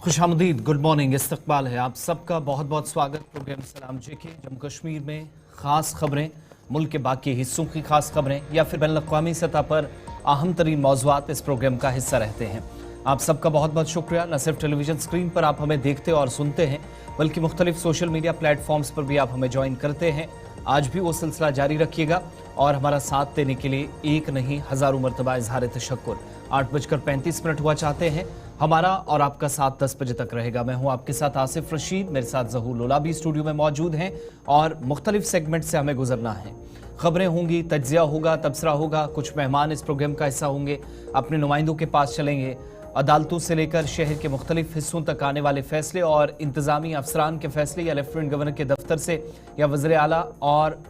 खुशामदीद, good morning, इस्तकबाल है आप सबका। बहुत बहुत स्वागत प्रोग्राम सलाम जेके। जम्मू कश्मीर में ख़ास खबरें, मुल्क के बाकी हिस्सों की खास खबरें या फिर बैनुल-अक़वामी सतह पर अहम तरीन मौज़ूआत इस प्रोग्राम का हिस्सा रहते हैं। आप सबका बहुत बहुत शुक्रिया। न सिर्फ टेलीविजन स्क्रीन पर आप हमें देखते और सुनते हैं, बल्कि मुख्तलिफ सोशल मीडिया प्लेटफॉर्म्स पर भी आप हमें ज्वाइन करते हैं। आज भी वो सिलसिला जारी रखिएगा और हमारा साथ देने के लिए एक नहीं हज़ारों मरतबा इजहार तशक्कुर। 8:35 हुआ चाहते हैं। हमारा और आपका साथ 10 बजे तक रहेगा। मैं हूं आपके साथ आसिफ रशीद, मेरे साथ ज़हूर लोला भी स्टूडियो में मौजूद हैं और मुख्तलिफ सेगमेंट से हमें गुजरना है। खबरें होंगी, तज्जिया होगा, तबसरा होगा, कुछ मेहमान इस प्रोग्राम का हिस्सा होंगे, अपने नुमाइंदों के पास चलेंगे। अदालतों से लेकर शहर के मुख्तलिफ हिस्सों तक आने वाले फैसले और इंतजामी अफसरान के फैसले या लेफ्टिनेंट गवर्नर के दफ्तर से या वज़ीर आला और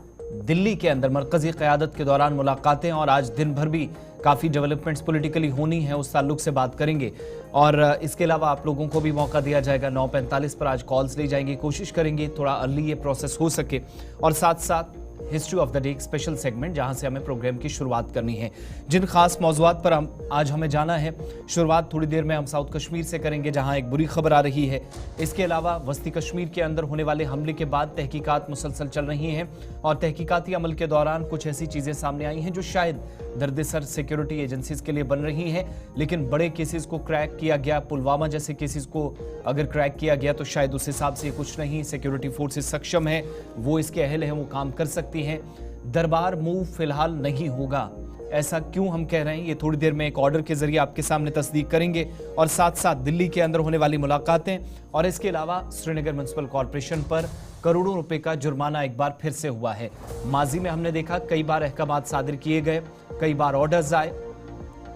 दिल्ली के अंदर मरकजी क़यादत के दौरान मुलाकातें और आज दिन भर भी काफ़ी डेवलपमेंट्स पॉलिटिकली होनी है, उस ताल्लुक से बात करेंगे। और इसके अलावा आप लोगों को भी मौका दिया जाएगा। 9:45 पर आज कॉल्स ली जाएंगी। कोशिश करेंगे थोड़ा अर्ली ये प्रोसेस हो सके। और साथ साथ history of the day special segment, जहां से हमें प्रोग्राम की शुरुआत करनी है। जिन खास मौज़ूआत पर आज हमें जाना है, शुरुआत थोड़ी देर में हम साउथ कश्मीर से करेंगे, जहां एक बुरी खबर आ रही है। इसके अलावा वस्ती कश्मीर के अंदर होने वाले हमले के बाद तहकीकात मुसलसल चल रही हैं और तहकीकाती अमल के दौरान कुछ ऐसी चीज़ें सामने आई हैं जो शायद दर्द-ए-सर सिक्योरिटी एजेंसीज के लिए बन रही हैं, लेकिन बड़े केसेस को क्रैक किया गया। पुलवामा जैसे केसेस को अगर क्रैक किया गया तो शायद उस हिसाब से कुछ नहीं। सिक्योरिटी फोर्सेस सक्षम है, वो इसके अहल हैं, वो काम कर सकती हैं। दरबार मूव फिलहाल नहीं होगा, ऐसा क्यों हम कह रहे हैं, ये थोड़ी देर में एक ऑर्डर के जरिए आपके सामने तस्दीक करेंगे। और साथ साथ दिल्ली के अंदर होने वाली मुलाकातें और इसके अलावा श्रीनगर म्युनिसिपल कॉरपोरेशन पर करोड़ों रुपए का जुर्माना एक बार फिर से हुआ है। माजी में हमने देखा कई बार अहकामात सादिर किए गए, कई बार ऑर्डर्स आए,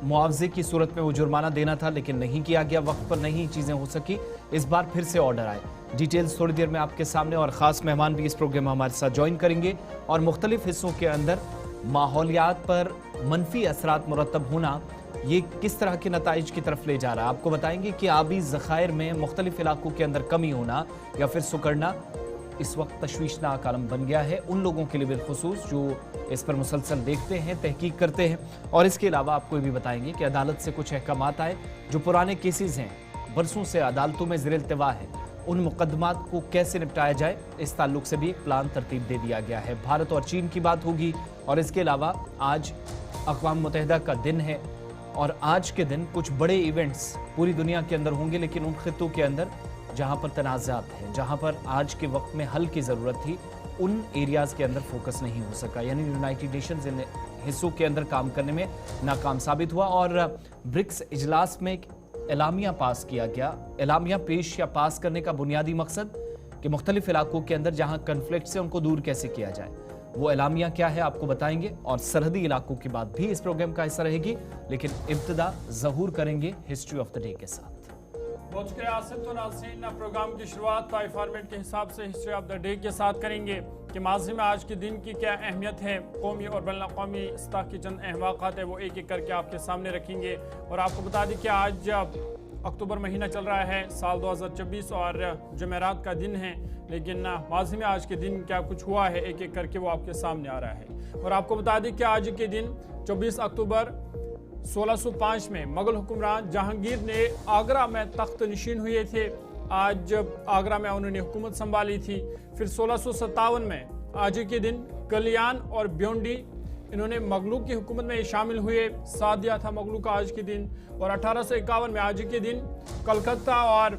मुआवजे की सूरत में वो जुर्माना देना था लेकिन नहीं किया गया, वक्त पर नहीं चीज़ें हो सकी। इस बार फिर से ऑर्डर आए। डिटेल्स थोड़ी देर में आपके सामने और ख़ास मेहमान भी इस प्रोग्राम में हमारे साथ ज्वाइन करेंगे। और मुख्तलिफ हिस्सों के अंदर माहौलियात पर मनफी असरात मुरतब होना, ये किस तरह के नताइज की तरफ ले जा रहा है, आपको बताएंगे कि आबी ज़खायर में मुख्तलिफ इलाकों के अंदर कमी होना या फिर सुकड़ना इस वक्त तशवीशनाक आलम बन गया है उन लोगों के लिए बिलखुसूस जो इस पर मुसलसल देखते हैं, तहकीक करते हैं। और इसके अलावा आपको ये भी बताएंगे कि अदालत से कुछ अहकामात आए जो पुराने केसेस हैं, बरसों से अदालतों में ज़ेर-ए-इल्तिवा है, उन मुकदमात को कैसे निपटाया जाए, इस ताल्लुक से भी एक प्लान तरतीब दे दिया गया है। भारत और चीन की बात होगी। और इसके अलावा आज अक़वाम मुत्तहिदा का दिन है और आज के दिन कुछ बड़े इवेंट्स पूरी दुनिया के अंदर होंगे, लेकिन उन खित्तों के अंदर जहाँ पर तनाज़ात हैं, जहाँ पर आज के वक्त में हल की ज़रूरत थी, उन एरियाज़ के अंदर फोकस नहीं हो सका। यानी यूनाइटेड नेशंस इन हिस्सों के अंदर काम करने में नाकाम साबित हुआ। और ब्रिक्स इजलास में एक एलामिया पास किया गया। एलामिया पेश या पास करने का बुनियादी मकसद कि मुख्तलिफ इलाकों के अंदर जहाँ कन्फ्लिक्ट से उनको दूर कैसे किया जाए, वो एलामिया क्या है आपको बताएंगे। और सरहदी इलाकों की बात भी इस प्रोग्राम का हिस्सा रहेगी, लेकिन इब्तिदा ज़हूर करेंगे हिस्ट्री ऑफ द डे के साथ। बहुत शुक्रिया आसिफ। तो नाज़रीन, प्रोग्राम की शुरुआत ताई फॉर्मेट के हिसाब से हिस्ट्री ऑफ द डे के साथ करेंगे कि माजी में आज के दिन की क्या अहमियत है, कौमी और बैनुल-अक़वामी सतह की चंद अहम वाक़ात है वो एक एक करके आपके सामने रखेंगे। और आपको बता दें कि आज अक्टूबर महीना चल रहा है, साल 2024 और जमेरात का दिन है, लेकिन माजी में आज के दिन क्या कुछ हुआ है एक एक करके वो आपके सामने आ रहा है। और आपको बता दें कि आज के दिन 24 अक्टूबर 1605 में मुगल हुक्मरान जहांगीर ने आगरा में तख्त नशीन हुए थे। आज आगरा में उन्होंने हुकूमत संभाली थी। फिर 1657 में आज के दिन कल्याण और ब्योंडी इन्होंने मगलू की हुकूमत में शामिल हुए। साथ दिया था मगलू का आज के दिन। और 1851 में आज के दिन कलकत्ता और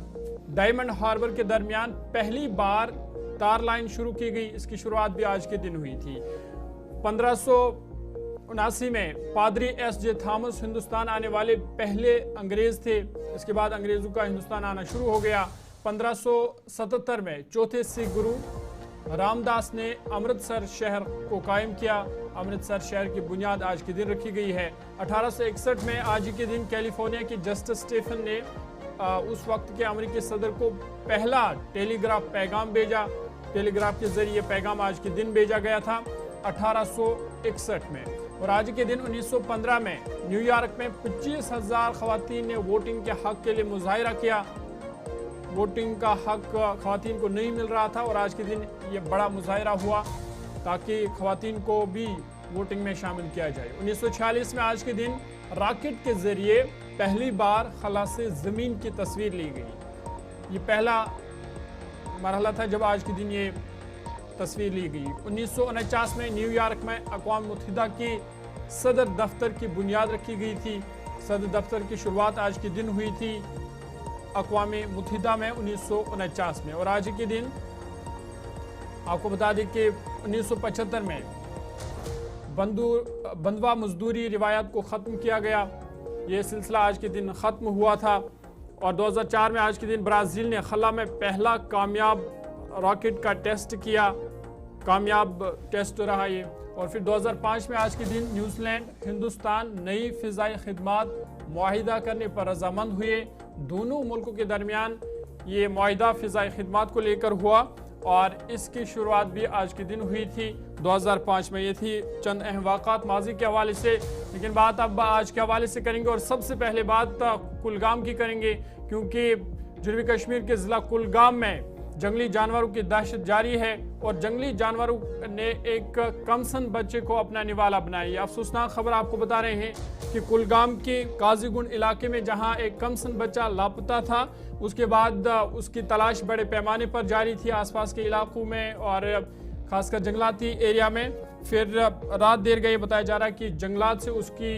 डायमंड हार्बर के दरमियान पहली बार तार लाइन शुरू की गई। इसकी शुरुआत भी आज के दिन हुई थी। 1579 में पादरी S.J. थॉमस हिंदुस्तान आने वाले पहले अंग्रेज थे। इसके बाद अंग्रेजों का हिंदुस्तान आना शुरू हो गया। 1577 में चौथे सिख गुरु रामदास ने अमृतसर शहर को कायम किया। अमृतसर शहर की बुनियाद आज के दिन रखी गई है। 1861 में आज के दिन कैलिफोर्निया के जस्टिस स्टीफन ने उस वक्त के अमेरिकी सदर को पहला टेलीग्राफ पैगाम भेजा। टेलीग्राफ के जरिए पैगाम आज के दिन भेजा गया था 1861 में। और आज के दिन 1915 में न्यूयॉर्क में 25,000 खवातीन ने वोटिंग के हक के लिए मुजाहिरा किया। वोटिंग का हक खवातीन को नहीं मिल रहा था और आज के दिन ये बड़ा मुजाहिरा हुआ ताकि खवातीन को भी वोटिंग में शामिल किया जाए। 1946 में आज के दिन रॉकेट के जरिए पहली बार खला से ज़मीन की तस्वीर ली गई। ये पहला मरहला था जब आज के दिन ये तस्वीर ली गई। 1949 में न्यूयॉर्क में अक़वाम मुत्तहिदा की सदर दफ्तर की बुनियाद रखी गई थी। सदर दफ्तर की शुरुआत आज के दिन हुई थी अक़वाम मुत्तहिदा में 1949 में। और आज के दिन आपको बता दें कि 1975 में बंधुआ मजदूरी रिवायत को ख़त्म किया गया। ये सिलसिला आज के दिन ख़त्म हुआ था। और 2004 में आज के दिन ब्राज़ील ने खला में पहला कामयाब रॉकेट का टेस्ट किया, कामयाब टेस्ट रहा ये। और फिर 2005 में आज के दिन न्यूजीलैंड हिंदुस्तान नई फ़िज़ाई खिदमत मुआहिदा करने पर रजामंद हुए। दोनों मुल्कों के दरमियान ये मुआहिदा फ़िज़ाई खिदमत को लेकर हुआ और इसकी शुरुआत भी आज के दिन हुई थी 2005 में। ये थी चंद अहम वाक़ात माजी के हवाले से, लेकिन बात अब आज के हवाले से करेंगे। और सबसे पहले बात कुलगाम की करेंगे, क्योंकि जनूबी कश्मीर के ज़िला कुलगाम में जंगली जानवरों की दहशत जारी है और जंगली जानवरों ने एक कमसन बच्चे को अपना निवाला बनाया। ये अफसोसनाक खबर आपको बता रहे हैं कि कुलगाम के काजीगुंड इलाके में जहां एक कमसन बच्चा लापता था, उसके बाद उसकी तलाश बड़े पैमाने पर जारी थी आसपास के इलाकों में और खासकर जंगलाती एरिया में। फिर रात देर गई बताया जा रहा है कि जंगलात से उसकी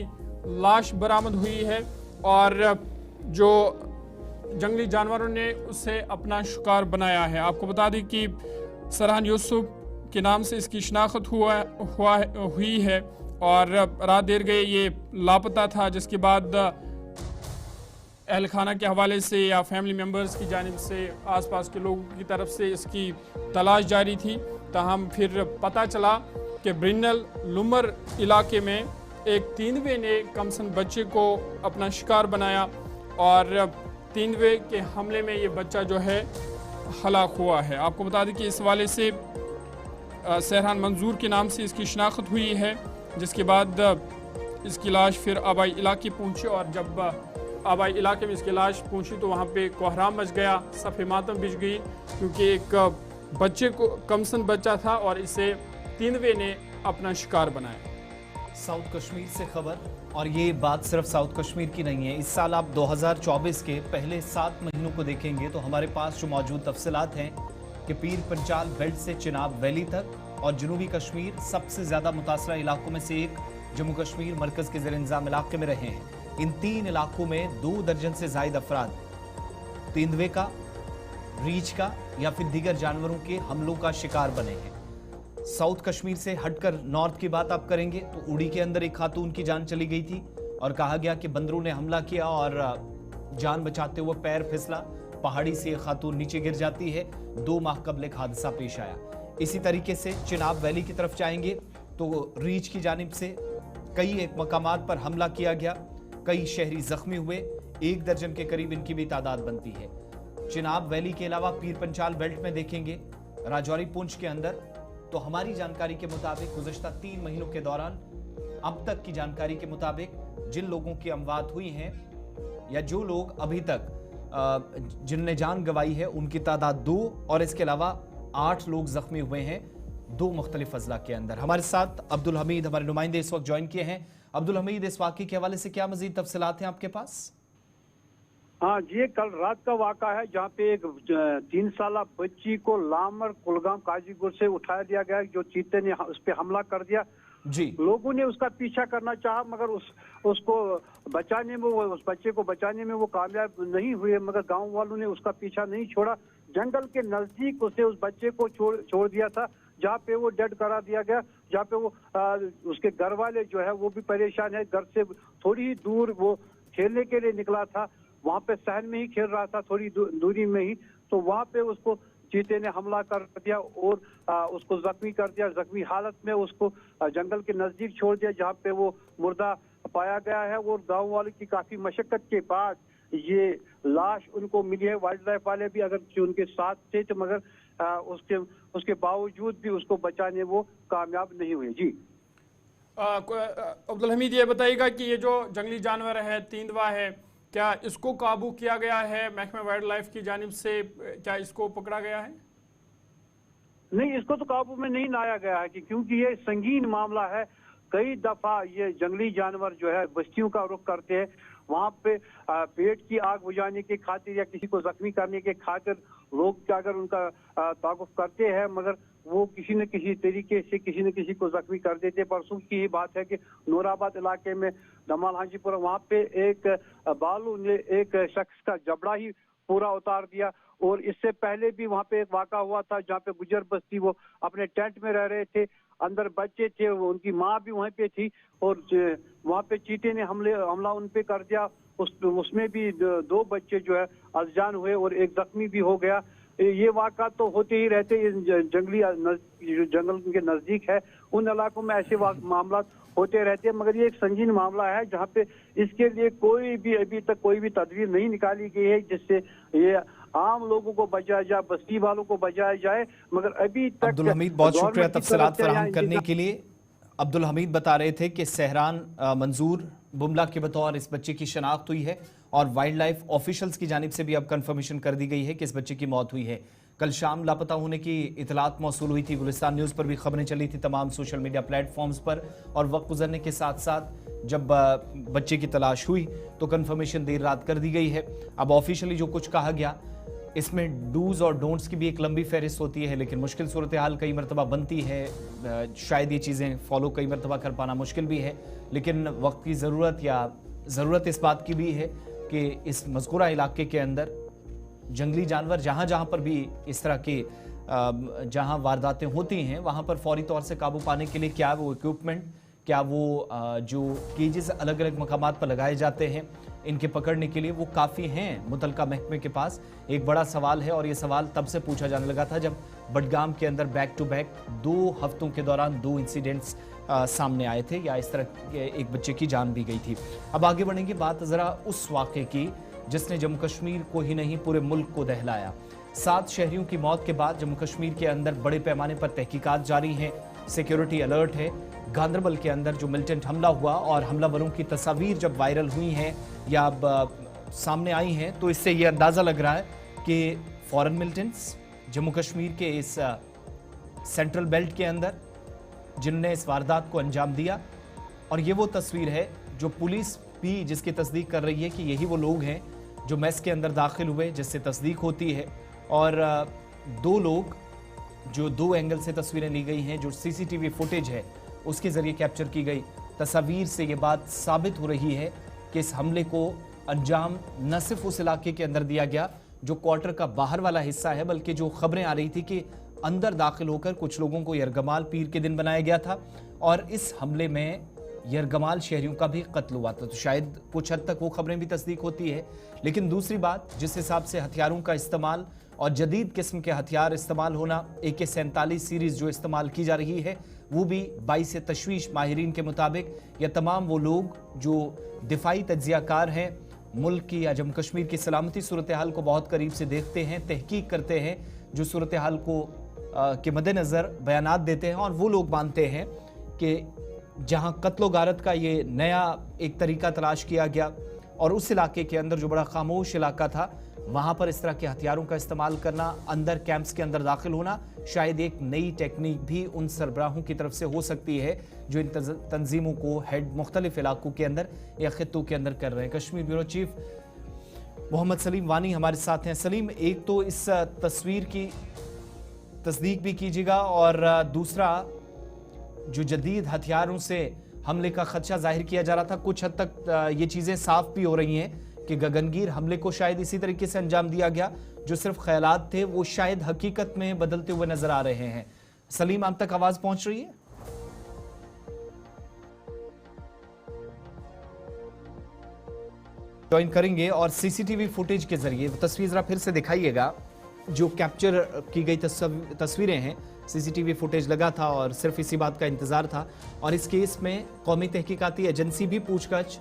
लाश बरामद हुई है और जो जंगली जानवरों ने उससे अपना शिकार बनाया है। आपको बता दें कि सरहान यूसुफ के नाम से इसकी शनाख्त हुई है और रात देर गए ये लापता था, जिसके बाद अहल खाना के हवाले से या फैमिली मेम्बर्स की जानिब से आसपास के लोगों की तरफ से इसकी तलाश जारी थी। ताहम फिर पता चला कि ब्रिनल लुमर इलाके में एक तीनवे ने कमसन बच्चे को अपना शिकार बनाया और तीनवे के हमले में ये बच्चा जो है हलाक हुआ है। आपको बता दें कि इस हवाले से सहरान मंजूर के नाम से इसकी शनाख्त हुई है, जिसके बाद इसकी लाश फिर आबाई इलाके पहुंची और जब आबाई इलाके में इसकी लाश पहुंची तो वहाँ पे कोहराम मच गया, सफ़े मातम बिछ गई, क्योंकि एक बच्चे को कमसन बच्चा था और इसे तीनवे ने अपना शिकार बनाया। साउथ कश्मीर से खबर, और ये बात सिर्फ साउथ कश्मीर की नहीं है। इस साल आप 2024 के पहले 7 महीनों को देखेंगे तो हमारे पास जो मौजूद तफसीलात हैं कि पीर पंचाल बेल्ट से चिनाब वैली तक और जनूबी कश्मीर सबसे ज़्यादा मुतासरा इलाकों में से एक जम्मू कश्मीर मरकज़ के ज़ेर इंतज़ाम इलाके में रहे हैं। इन 3 इलाकों में 2 दर्जन से ज़ायद अफराद तेंदुए का, रीछ का या फिर दीगर जानवरों के हमलों का शिकार बने हैं। साउथ कश्मीर से हटकर नॉर्थ की बात आप करेंगे तो उड़ी के अंदर एक खातून की जान चली गई थी और कहा गया कि बंदरों ने हमला किया और जान बचाते हुए पैर फिसला, पहाड़ी से एक खातून नीचे गिर जाती है। 2 माह कबल एक हादसा पेश आया। इसी तरीके से चिनाब वैली की तरफ जाएंगे तो रीछ की जानिब से कई एक मकामात पर हमला किया गया, कई शहरी जख्मी हुए, 1 दर्जन के करीब इनकी भी तादाद बनती है। चिनाब वैली के अलावा पीर पंचाल बेल्ट में देखेंगे राजौरी पुंछ के अंदर तो हमारी जानकारी के मुताबिक गुज़श्ता 3 महीनों के दौरान अब तक की जानकारी के मुताबिक जिन लोगों की अमवात हुई हैं या जो लोग अभी तक जिनने जान गंवाई है उनकी तादाद 2 और इसके अलावा 8 लोग जख्मी हुए हैं 2 मुख्तलिफ अजला के अंदर। हमारे साथ अब्दुल हमीद हमारे नुमाइंदे इस वक्त ज्वाइन किए हैं। अब्दुल हमीद, इस वाक़े के हवाले से क्या मजीद तफसीलात हैं आपके पास? हाँ जी, कल रात का वाक़ा है जहाँ पे एक 3 साला बच्ची को लामर कुलगाम काजीगुर से उठाया दिया गया, जो चीते ने उस पर हमला कर दिया जी। लोगों ने उसका पीछा करना चाहा मगर उसको बचाने में उस बच्चे को बचाने में वो कामयाब नहीं हुए, मगर गांव वालों ने उसका पीछा नहीं छोड़ा। जंगल के नजदीक उसे उस बच्चे को छोड़ दिया था, जहाँ पे वो डेड करा दिया गया, जहाँ पे वो उसके घर वाले जो है वो भी परेशान है। घर से थोड़ी ही दूर वो खेलने के लिए निकला था, वहाँ पे सहन में ही खेल रहा था, थोड़ी दूरी में ही, तो वहाँ पे उसको चीते ने हमला कर दिया और उसको जख्मी कर दिया। जख्मी हालत में उसको जंगल के नजदीक छोड़ दिया, जहाँ पे वो मुर्दा पाया गया है। और गांव वालों की काफी मशक्कत के बाद ये लाश उनको मिली है। वाइल्ड लाइफ वाले भी अगर उनके साथ थे तो मगर उसके बावजूद भी उसको बचाने वो कामयाब नहीं हुए। जी अब्दुल हमीद, ये बताइएगा कि ये जो जंगली जानवर है, तेंदुआ है, क्या इसको काबू किया गया है महकमा वाइल्ड लाइफ की जानिब से? क्या इसको पकड़ा गया है? नहीं, इसको तो काबू में नहीं लाया गया है क्योंकि ये संगीन मामला है। कई दफा ये जंगली जानवर जो है बस्तियों का रुख करते हैं वहाँ पे पेट की आग बुझाने के खातिर या किसी को जख्मी करने के खातिर लोग अगर उनका ताकुफ करते हैं, मगर वो किसी न किसी तरीके से किसी न किसी को जख्मी कर देते। परसों की ही बात है कि नूराबाद इलाके में दमाल हाजीपुर, वहाँ पे एक बालू ने एक शख्स का जबड़ा ही पूरा उतार दिया। और इससे पहले भी वहाँ पे एक वाक़ा हुआ था जहाँ पे गुजर बस्ती वो अपने टेंट में रह रहे थे, अंदर बच्चे थे, उनकी माँ भी वहीं पे थी और वहाँ पे चीते ने हमला उन पे कर दिया। उसमें भी 2 बच्चे जो है अज़जान हुए और एक जख्मी भी हो गया। ये वाक़ा तो होते ही रहते, जंगल के नजदीक है उन इलाकों में ऐसे मामला होते रहते हैं, मगर ये एक संगीन मामला है जहाँ पे इसके लिए कोई भी अभी तक कोई भी तदबीर नहीं निकाली गई है जिससे ये आम लोगों को बचाया जाए, बस्ती वालों को बचाया जाए। मगर अभी तक अब्दुल हमीद, बहुत शुक्रिया तफसीलात फराहम करने के लिए। अब्दुल हमीद बता रहे थे कि सहरान मंजूर बुमला के बतौर इस बच्चे की शनाख्त हुई है और वाइल्ड लाइफ ऑफिशियल्स की जानिब से भी अब कंफर्मेशन कर दी गई है कि इस बच्चे की मौत हुई है। कल शाम लापता होने की इतलात मौसूल हुई थी, गुलिस्तान न्यूज़ पर भी खबरें चली थी, तमाम सोशल मीडिया प्लेटफॉर्म्स पर, और वक्त गुजरने के साथ साथ जब बच्चे की तलाश हुई तो कंफर्मेशन देर रात कर दी गई है। अब ऑफिशियली जो कुछ कहा गया, इसमें डूज और डोंट्स की भी एक लंबी फहरिस्त होती है, लेकिन मुश्किल सूरत हाल कई मरतबा बनती है, शायद ये चीज़ें फॉलो कई मरतबा कर पाना मुश्किल भी है, लेकिन वक्त की ज़रूरत या ज़रूरत इस बात की भी है कि इस मज़कूरा इलाके के अंदर जंगली जानवर जहाँ जहाँ पर भी इस तरह के जहाँ वारदातें होती हैं वहाँ पर फौरी तौर से काबू पाने के लिए क्या वो इक्विपमेंट, क्या वो जो केजेस अलग अलग मकामात पर लगाए जाते हैं इनके पकड़ने के लिए वो काफ़ी हैं मुतलका महकमे के पास, एक बड़ा सवाल है। और ये सवाल तब से पूछा जाने लगा था जब बडगाम के अंदर बैक टू बैक 2 हफ्तों के दौरान 2 इंसिडेंट्स सामने आए थे या इस तरह के एक बच्चे की जान भी गई थी। अब आगे बढ़ेंगे, बात ज़रा उस वाक़े की जिसने जम्मू कश्मीर को ही नहीं पूरे मुल्क को दहलाया। 7 शहरियों की मौत के बाद जम्मू कश्मीर के अंदर बड़े पैमाने पर तहकीकात जारी हैं, सिक्योरिटी अलर्ट है। गांदरबल के अंदर जो मिलिटेंट हमला हुआ और हमलावरों की तस्वीर जब वायरल हुई हैं या अब सामने आई हैं तो इससे ये अंदाज़ा लग रहा है कि फॉरेन मिलिटेंट्स जम्मू कश्मीर के इस सेंट्रल बेल्ट के अंदर जिनने इस वारदात को अंजाम दिया, और ये वो तस्वीर है जो पुलिस भी जिसकी तस्दीक कर रही है कि यही वो लोग हैं जो मेस के अंदर दाखिल हुए, जिससे तस्दीक होती है। और 2 लोग जो 2 एंगल से तस्वीरें ली गई हैं, जो सीसीटीवी फुटेज है उसके ज़रिए कैप्चर की गई तस्वीर से ये बात साबित हो रही है कि इस हमले को अंजाम न सिर्फ उस इलाके के अंदर दिया गया जो क्वार्टर का बाहर वाला हिस्सा है, बल्कि जो खबरें आ रही थी कि अंदर दाखिल होकर कुछ लोगों को यरगमाल पीर के दिन बनाया गया था और इस हमले में यरगमाल शहरियों का भी कत्ल हुआ था। तो शायद कुछ हद तक वो खबरें भी तस्दीक होती है। लेकिन दूसरी बात, जिस हिसाब से हथियारों का इस्तेमाल और जदीद किस्म के हथियार इस्तेमाल होना, AK-47 सीरीज़ जो इस्तेमाल की जा रही है वो भी बाइस तशवीश माहिरीन के मुताबिक, या तमाम वो लोग जो दिफाई तज्जियाकार हैं, मुल्क की या जम्मू कश्मीर की सलामती सूरत हाल को बहुत करीब से देखते हैं, तहकीक करते हैं, जो सूरत हाल को के मद्देनज़र बयानात देते हैं, और वो लोग मानते हैं कि जहां कत्लो गारत का ये नया एक तरीका तलाश किया गया और उस इलाके के अंदर जो बड़ा खामोश इलाका था वहां पर इस तरह के हथियारों का इस्तेमाल करना, अंदर कैंप्स के अंदर दाखिल होना, शायद एक नई टेक्निक भी उन सरबराहों की तरफ से हो सकती है जो इन तंजीमों को हेड मुख्तलिफ इलाकों के अंदर या खित्तों के अंदर कर रहे हैं। कश्मीर ब्यूरो चीफ मोहम्मद सलीम वानी हमारे साथ हैं। सलीम, एक तो इस तस्वीर की तस्दीक भी कीजिएगा और दूसरा जो जदीद हथियारों से हमले का खदशा जाहिर किया जा रहा था, कुछ हद तक ये चीज़ें साफ भी हो रही हैं कि गगनगीर हमले को शायद इसी तरीके से अंजाम दिया गया, जो सिर्फ ख्यालात थे वो शायद हकीकत में बदलते हुए नजर आ रहे हैं। सलीम, आप तक आवाज पहुंच रही है? ज्वाइन करेंगे और सीसीटीवी फुटेज के जरिए तस्वीर जरा फिर से दिखाइएगा। जो कैप्चर की गई तस्वीरें हैं, सीसीटीवी फुटेज लगा था और सिर्फ इसी बात का इंतजार था। और इस केस में कौमी तहकीकाती एजेंसी भी पूछताछ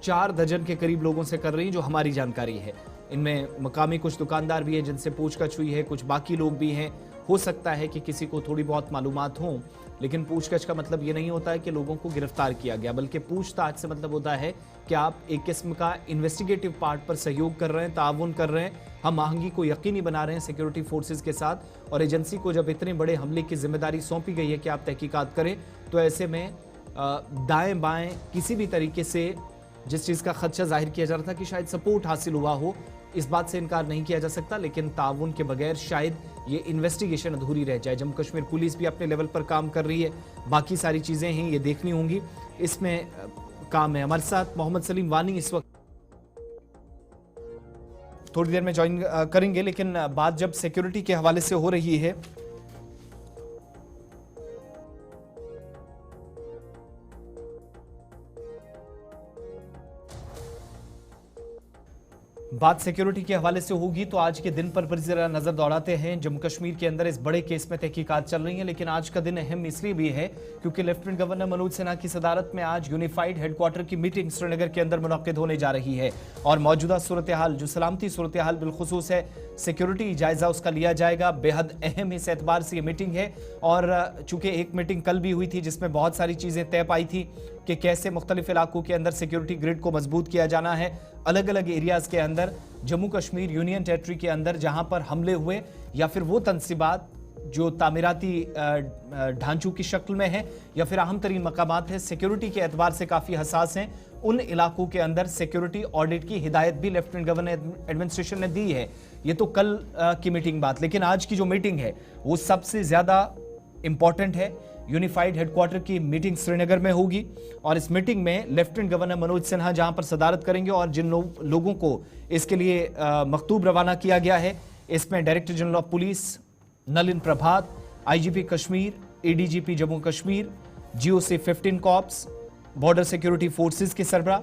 4 दर्जन के करीब लोगों से कर रही है, जो हमारी जानकारी है। इनमें मकामी कुछ दुकानदार भी हैं जिनसे पूछताछ हुई है, कुछ बाकी लोग भी हैं। हो सकता है कि किसी को थोड़ी बहुत मालूमात हों, लेकिन पूछताछ का मतलब ये नहीं होता है कि लोगों को गिरफ्तार किया गया, बल्कि पूछताछ से मतलब होता है कि आप एक किस्म का इन्वेस्टिगेटिव पार्ट पर सहयोग कर रहे हैं, ताउन कर रहे हैं, हम आहंगी को यकीनी बना रहे हैं सिक्योरिटी फोर्सेज के साथ। और एजेंसी को जब इतने बड़े हमले की जिम्मेदारी सौंपी गई है कि आप तहकीकात करें, तो ऐसे में दाएं बाएं किसी भी तरीके से जिस चीज़ का खदशा जाहिर किया जा रहा था कि शायद सपोर्ट हासिल हुआ हो, इस बात से इनकार नहीं किया जा सकता, लेकिन ताउन के बगैर शायद ये इन्वेस्टिगेशन अधूरी रह जाए। जम्मू कश्मीर पुलिस भी अपने लेवल पर काम कर रही है, बाकी सारी चीज़ें हैं ये देखनी होंगी, इसमें काम है। हमारे साथ मोहम्मद सलीम वानी इस वक्त थोड़ी देर में ज्वाइन करेंगे, लेकिन बात जब सिक्योरिटी के हवाले से हो रही है, बात सिक्योरिटी के हवाले से होगी तो आज के दिन पर जरा नजर दौड़ाते हैं। जम्मू कश्मीर के अंदर इस बड़े केस में तहकीकात चल रही हैं, लेकिन आज का दिन अहम इसलिए भी है क्योंकि लेफ्टिनेंट गवर्नर मनोज सिन्हा की सदारत में आज यूनिफाइड हेडक्वार्टर की मीटिंग श्रीनगर के अंदर मुनक्किद होने जा रही है और मौजूदा सूरत हाल, जो सलामती सूरत हाल बिलखुसूस है, सिक्योरिटी जायजा उसका लिया जाएगा। बेहद अहम इस एतबार से ये मीटिंग है और चूंकि एक मीटिंग कल भी हुई थी जिसमें बहुत सारी चीजें तय पाई थी कि कैसे मुख्तलिफ इलाकों के अंदर सिक्योरिटी ग्रिड को मजबूत किया जाना है, अलग अलग एरियाज के अंदर, जम्मू कश्मीर यूनियन टेरिटरी के अंदर जहां पर हमले हुए या फिर वो तंसीबात जो तामीराती ढांचों की शक्ल में है या फिर अहम तरीन मकामात है, सिक्योरिटी के एतबार से काफी हसास हैं, उन इलाकों के अंदर सिक्योरिटी ऑडिट की हिदायत भी लेफ्टिनेंट गवर्नर एडमिनिस्ट्रेशन ने दी है। ये तो कल की मीटिंग बात, लेकिन आज की जो मीटिंग है वो सबसे ज्यादा इंपॉर्टेंट है। यूनिफाइड हेडक्वार्टर की मीटिंग श्रीनगर में होगी और इस मीटिंग में लेफ्टिनेंट गवर्नर मनोज सिन्हा जहां पर सदारत करेंगे और जिन लोगों को इसके लिए मकतूब रवाना किया गया है, इसमें director general of police Nalin Prabhat, IGP Kashmir, ADGP Jammu Kashmir, GOC 15 corps, border security forces के सरबराह,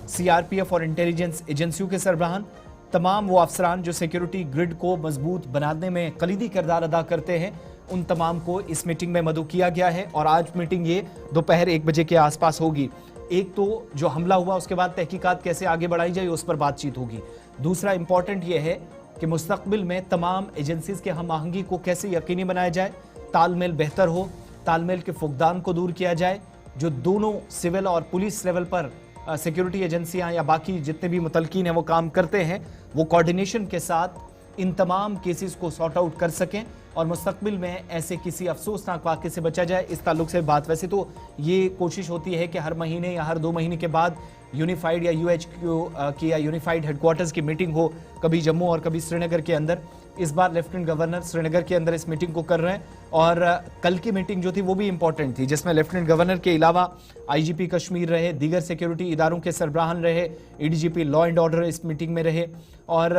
सीआरपीएफ और इंटेलिजेंस एजेंसियों के सरबराहान, तमाम वो अफसरान जो सिक्योरिटी ग्रिड को मजबूत बनाने में कलीदी किरदार अदा करते हैं, उन तमाम को इस मीटिंग में मदऊ किया गया है। और आज मीटिंग ये दोपहर 1 बजे के आसपास होगी। एक तो जो हमला हुआ उसके बाद तहकीकात कैसे आगे बढ़ाई जाए उस पर बातचीत होगी। दूसरा इंपॉर्टेंट ये है कि मुस्तकबिल में तमाम एजेंसीज के हम आहंगी को कैसे यकीनी बनाया जाए, तालमेल बेहतर हो, तालमेल के फुकदान को दूर किया जाए, जो दोनों सिविल और पुलिस लेवल पर सिक्योरिटी एजेंसियां या बाकी जितने भी मुतलकीन हैं वो काम करते हैं, वो कोऑर्डिनेशन के साथ इन तमाम केसेस को सॉर्ट आउट कर सकें और मुस्तकबिल में ऐसे किसी अफसोसनाक वाक़े से बचा जाए। इस ताल्लुक से बात, वैसे तो ये कोशिश होती है कि हर महीने या हर 2 महीने के बाद यूनिफाइड या यूएचक्यू की या यूनिफाइड हेडक्वार्टर्स की मीटिंग हो, कभी जम्मू और कभी श्रीनगर के अंदर। इस बार लेफ्टिनेंट गवर्नर श्रीनगर के अंदर इस मीटिंग को कर रहे हैं और कल की मीटिंग जो थी वो भी इंपॉर्टेंट थी, जिसमें लेफ्टिनेंट गवर्नर के अलावा आईजीपी कश्मीर रहे, दीगर सिक्योरिटी इदारों के सरबराहान रहे, एडीजीपी लॉ एंड ऑर्डर इस मीटिंग में रहे और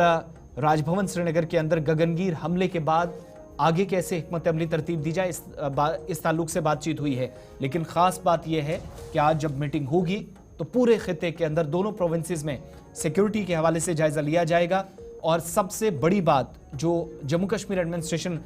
राजभवन श्रीनगर के अंदर गगनगीर हमले के बाद आगे कैसे हिकमत अमली तरतीब दी जाए इस ताल्लुक से बातचीत हुई है। लेकिन खास बात यह है कि आज जब मीटिंग होगी तो पूरे खिते के अंदर दोनों प्रोविंसेस में सिक्योरिटी के हवाले से जायजा लिया जाएगा और सबसे बड़ी बात जो जम्मू कश्मीर एडमिनिस्ट्रेशन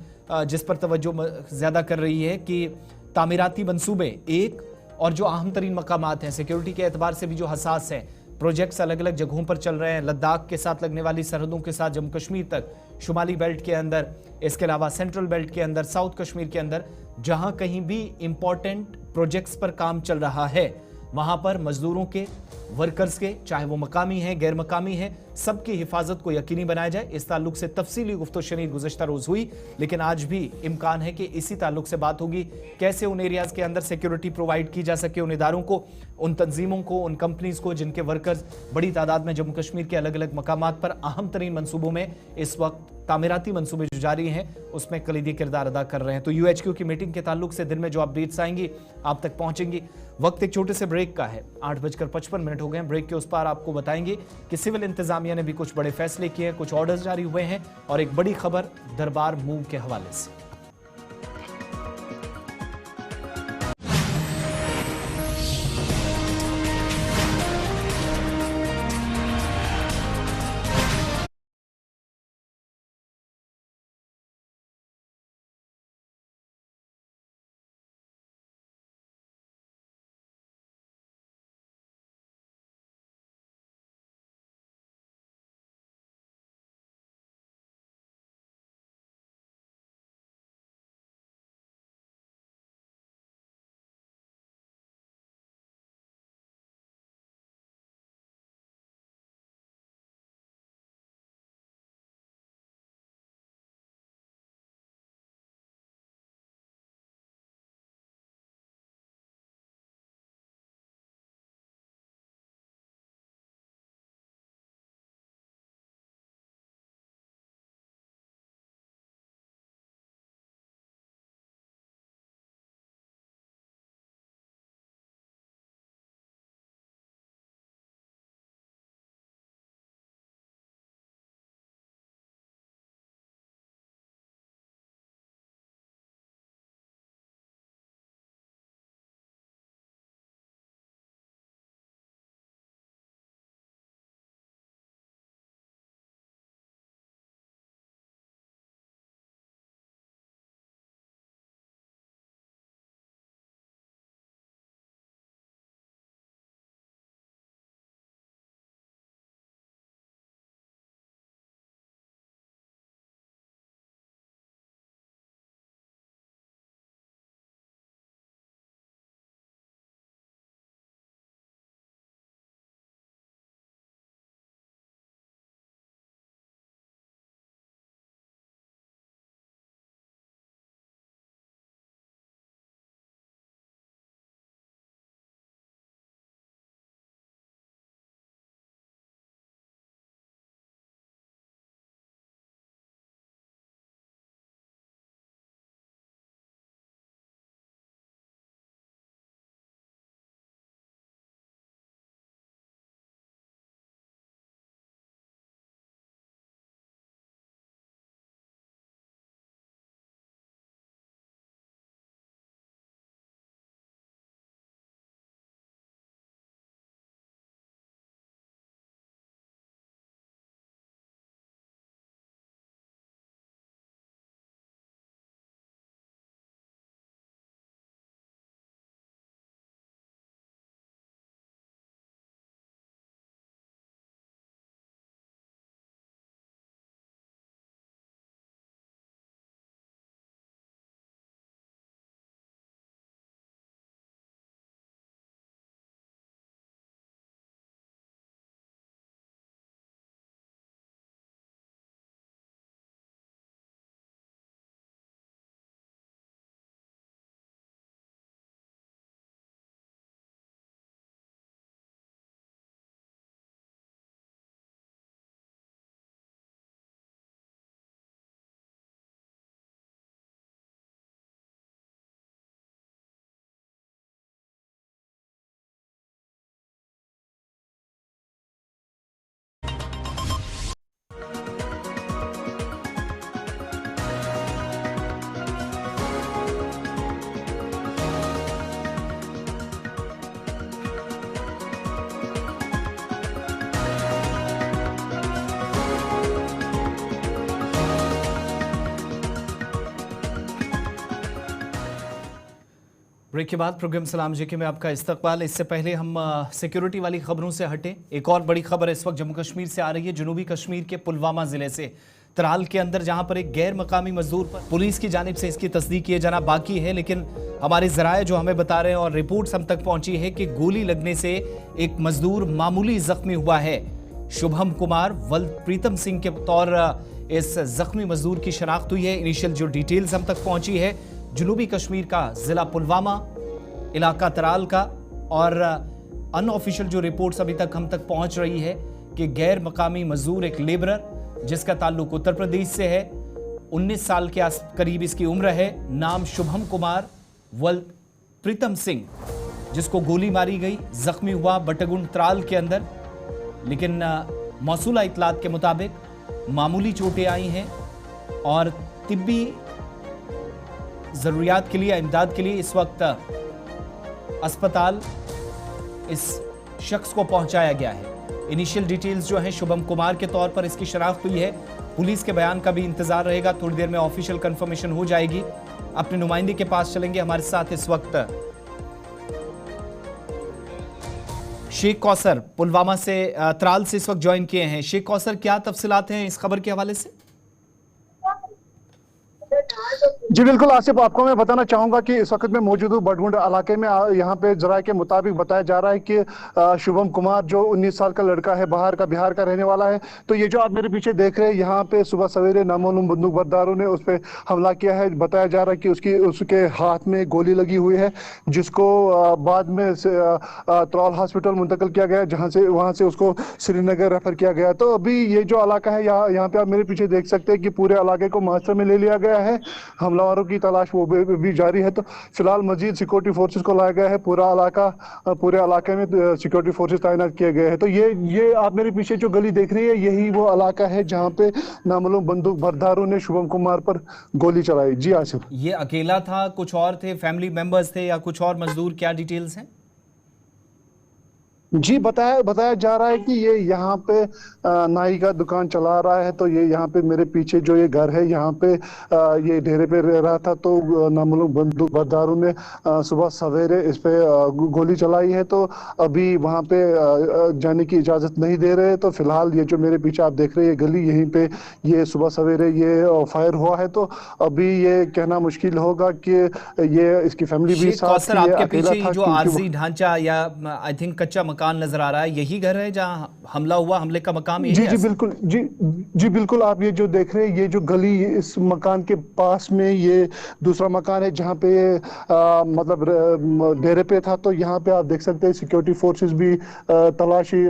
जिस पर तवज्जो ज्यादा कर रही है कि तामीराती मंसूबे एक और जो अहम तरीन मकामात हैं सिक्योरिटी के एतबार से भी जो हसास हैं, प्रोजेक्ट्स अलग अलग जगहों पर चल रहे हैं, लद्दाख के साथ लगने वाली सरहदों के साथ जम्मू कश्मीर तक, शुमाली बेल्ट के अंदर, इसके अलावा सेंट्रल बेल्ट के अंदर, साउथ कश्मीर के अंदर, जहां कहीं भी इंपॉर्टेंट प्रोजेक्ट्स पर काम चल रहा है वहां पर मजदूरों के, वर्कर्स के, चाहे वो मकामी हैं गैर मकामी हैं, सबकी हिफाजत को यकीनी बनाया जाए। इस ताल्लुक से तफसीली गुफ्तगू शनीद गुज़श्ता रोज हुई, लेकिन आज भी इम्कान है कि इसी ताल्लुक से बात होगी, कैसे उन एरियाज के अंदर सिक्योरिटी प्रोवाइड की जा सके, उन इदारों को, उन तंजीमों को, उन कंपनीज को जिनके वर्कर्स बड़ी तादाद में जम्मू कश्मीर के अलग अलग मकामात पर अहम तरीन मनसूबों में इस वक्त तामीराती मंसूबे जो जारी हैं उसमें कलीदी किरदार अदा कर रहे हैं। तो यूएचक्यू की मीटिंग के ताल्लुक से दिन में जो अपडेट्स आएंगी आप तक पहुंचेंगी। वक्त एक छोटे से ब्रेक का है, 8:55 हो गए हैं। ब्रेक के उस पार आपको बताएंगे कि सिविल इंतजामिया ने भी कुछ बड़े फैसले किए हैं, कुछ ऑर्डर्स जारी हुए हैं और एक बड़ी खबर दरबार मूव के हवाले से। ब्रेक के बाद प्रोग्राम सलाम जेके में आपका इस्तकबाल। इससे पहले हम सिक्योरिटी वाली खबरों से हटे, एक और बड़ी खबर इस वक्त जम्मू कश्मीर से आ रही है। जनूबी कश्मीर के पुलवामा जिले से त्राल के अंदर, जहां पर एक गैर मकामी मजदूर पर पुलिस की जानिब से इसकी तस्दीक किए जाना बाकी है, लेकिन हमारे जराए जो हमें बता रहे हैं और रिपोर्ट्स हम तक पहुंची है कि गोली लगने से एक मजदूर मामूली जख्मी हुआ है। शुभम कुमार वल्द प्रीतम सिंह के तौर इस जख्मी मजदूर की शनाख्त हुई है। इनिशियल जो डिटेल्स हम तक पहुंची है, जनूबी कश्मीर का जिला पुलवामा, इलाका त्राल का, और अनऑफिशियल जो रिपोर्ट्स अभी तक हम तक पहुंच रही है कि गैर मकामी मजदूर एक लेबरर जिसका ताल्लुक उत्तर प्रदेश से है, 19 साल के करीब इसकी उम्र है, नाम शुभम कुमार वल्द प्रीतम सिंह, जिसको गोली मारी गई, जख्मी हुआ बटगुंड त्राल के अंदर। लेकिन मौसूला इतलात के मुताबिक मामूली चोटें आई हैं और तिब्बी जरूरियात के लिए, इमदाद के लिए इस वक्त अस्पताल इस शख्स को पहुंचाया गया है। इनिशियल डिटेल्स जो है शुभम कुमार के तौर पर इसकी शनाख्त हुई है। पुलिस के बयान का भी इंतजार रहेगा, थोड़ी देर में ऑफिशियल कंफर्मेशन हो जाएगी। अपने नुमाइंदे के पास चलेंगे, हमारे साथ इस वक्त शेख कौसर पुलवामा से, त्राल से इस वक्त ज्वाइन किए हैं। शेख कौसर, क्या तफसीलात हैं इस खबर के हवाले से? जी बिल्कुल आसिफ, आपको मैं बताना चाहूंगा कि इस वक्त मैं मौजूद हूँ बटगुंड इलाके में। यहाँ पे जराये के मुताबिक बताया जा रहा है कि शुभम कुमार जो 19 साल का लड़का है, बिहार का रहने वाला है। तो ये जो आप मेरे पीछे देख रहे हैं, यहाँ पे सुबह सवेरे नामालूम बंदूक बरदारों ने उस पर हमला किया है। बताया जा रहा है कि उसके हाथ में गोली लगी हुई है, जिसको बाद में त्राल हॉस्पिटल मुंतकिल किया गया, वहाँ से उसको श्रीनगर रेफर किया गया। तो अभी ये जो इलाका है, यहाँ पे आप मेरे पीछे देख सकते हैं कि पूरे इलाके को मुआसरे में ले लिया गया है। हमलावरों की तलाश वो भी जारी है। तो फिलहाल मजीद सिक्योरिटी फोर्सेस को लाया गया है। पूरे इलाके में सिक्योरिटी फोर्सेस तैनात किए गए हैं। तो ये आप मेरे पीछे जो गली देख रही है, यही वो इलाका है जहां पे नामालूम बंदूक बरदारों ने शुभम कुमार पर गोली चलाई। जी आसिफ, ये अकेला था, कुछ और थे, फैमिली मेंबर्स थे या कुछ और मजदूर, क्या डिटेल्स हैं? जी बताया जा रहा है कि ये यहाँ पे नाई का दुकान चला रहा है। तो ये यहाँ पे मेरे पीछे जो ये घर है, यहाँ पे ये डेरे पे रह रहा था। तो नामालूम बंदूक बरदारों ने सुबह सवेरे इस पे गोली चलाई है। तो अभी वहाँ पे जाने की इजाजत नहीं दे रहे। तो फिलहाल ये जो मेरे पीछे आप देख रहे हैं गली, यहीं पे ये सुबह सवेरे ये फायर हुआ है। तो अभी ये कहना मुश्किल होगा कि ये इसकी फैमिली भी साथ थी, आपके पीछे जो आरजी ढांचा या आई थिंक कच्चा मकान नजर आ रहा है, यही घर है जहां हमला हुआ, हमले का मकाम यही है? जी बिल्कुल, आप ये जो देख रहे हैं, ये जो गली, इस मकान के पास में ये दूसरा मकान है जहां पे मतलब डेरे पे था। तो यहाँ पे आप देख सकते हैं सिक्योरिटी फोर्सेस भी तलाशी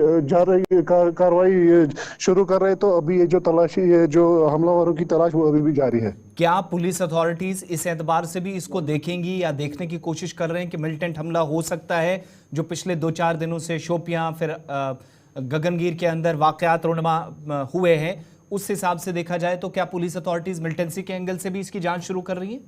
कार्रवाई शुरू कर रहे हैं। तो अभी ये जो तलाशी, ये जो हमलावरों की तलाश, वो अभी भी जारी है। क्या पुलिस अथॉरिटीज इस एतबार से भी इसको देखेंगी या देखने की कोशिश कर रहे हैं कि मिलिटेंट हमला हो सकता है, जो पिछले 2-4 दिनों से शोपियां फिर गगनगीर के अंदर वाकयात रोनमा हुए हैं, उस हिसाब से देखा जाए तो क्या पुलिस अथॉरिटीज मिलिटेंसी के एंगल से भी इसकी जांच शुरू कर रही है?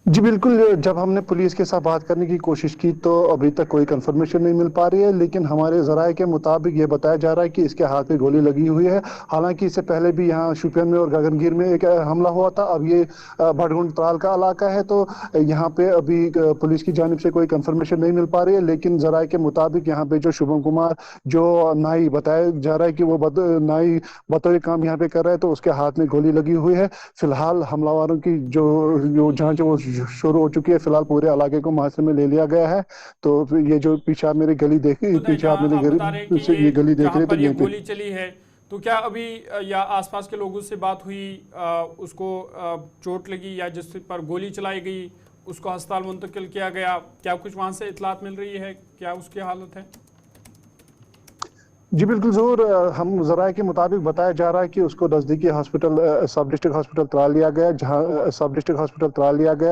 जी बिल्कुल, जब हमने पुलिस के साथ बात करने की कोशिश की तो अभी तक कोई कंफर्मेशन नहीं मिल पा रही है। लेकिन हमारे जराये के मुताबिक ये बताया जा रहा है कि इसके हाथ में गोली लगी हुई है। हालांकि इससे पहले भी यहाँ शोपियान में और गगनगीर में एक हमला हुआ था। अब ये बटगुंड त्राल का इलाका है। तो यहाँ पे अभी पुलिस की जानिब से कोई कंफर्मेशन नहीं मिल पा रही है। लेकिन जराये के मुताबिक यहाँ पे जो शुभम कुमार, जो नाई बताया जा रहा है कि वो नाई बतौर काम यहाँ पे कर रहा है, तो उसके हाथ में गोली लगी हुई है। फिलहाल हमलावरों की जो जांच है वो शुरू हो चुकी है। फिलहाल पूरे इलाके को मुआसरे में ले लिया गया है। तो ये जो पीछे आप मेरी गली देख, पीछे आप मेरी ये गली देख रहे हैं, तो ये गोली चली है, तो क्या अभी या आसपास के लोगों से बात हुई, उसको चोट लगी या जिस पर गोली चलाई गई उसको अस्पताल मुंतकिल किया गया, क्या कुछ वहां से इतलात मिल रही है, क्या उसकी हालत है? जी बिल्कुल जरूर, हम जराये के मुताबिक बताया जा रहा है कि उसको नजदीकी हॉस्पिटल, सब डिस्ट्रिक्ट हॉस्पिटल त्राल लिया गया,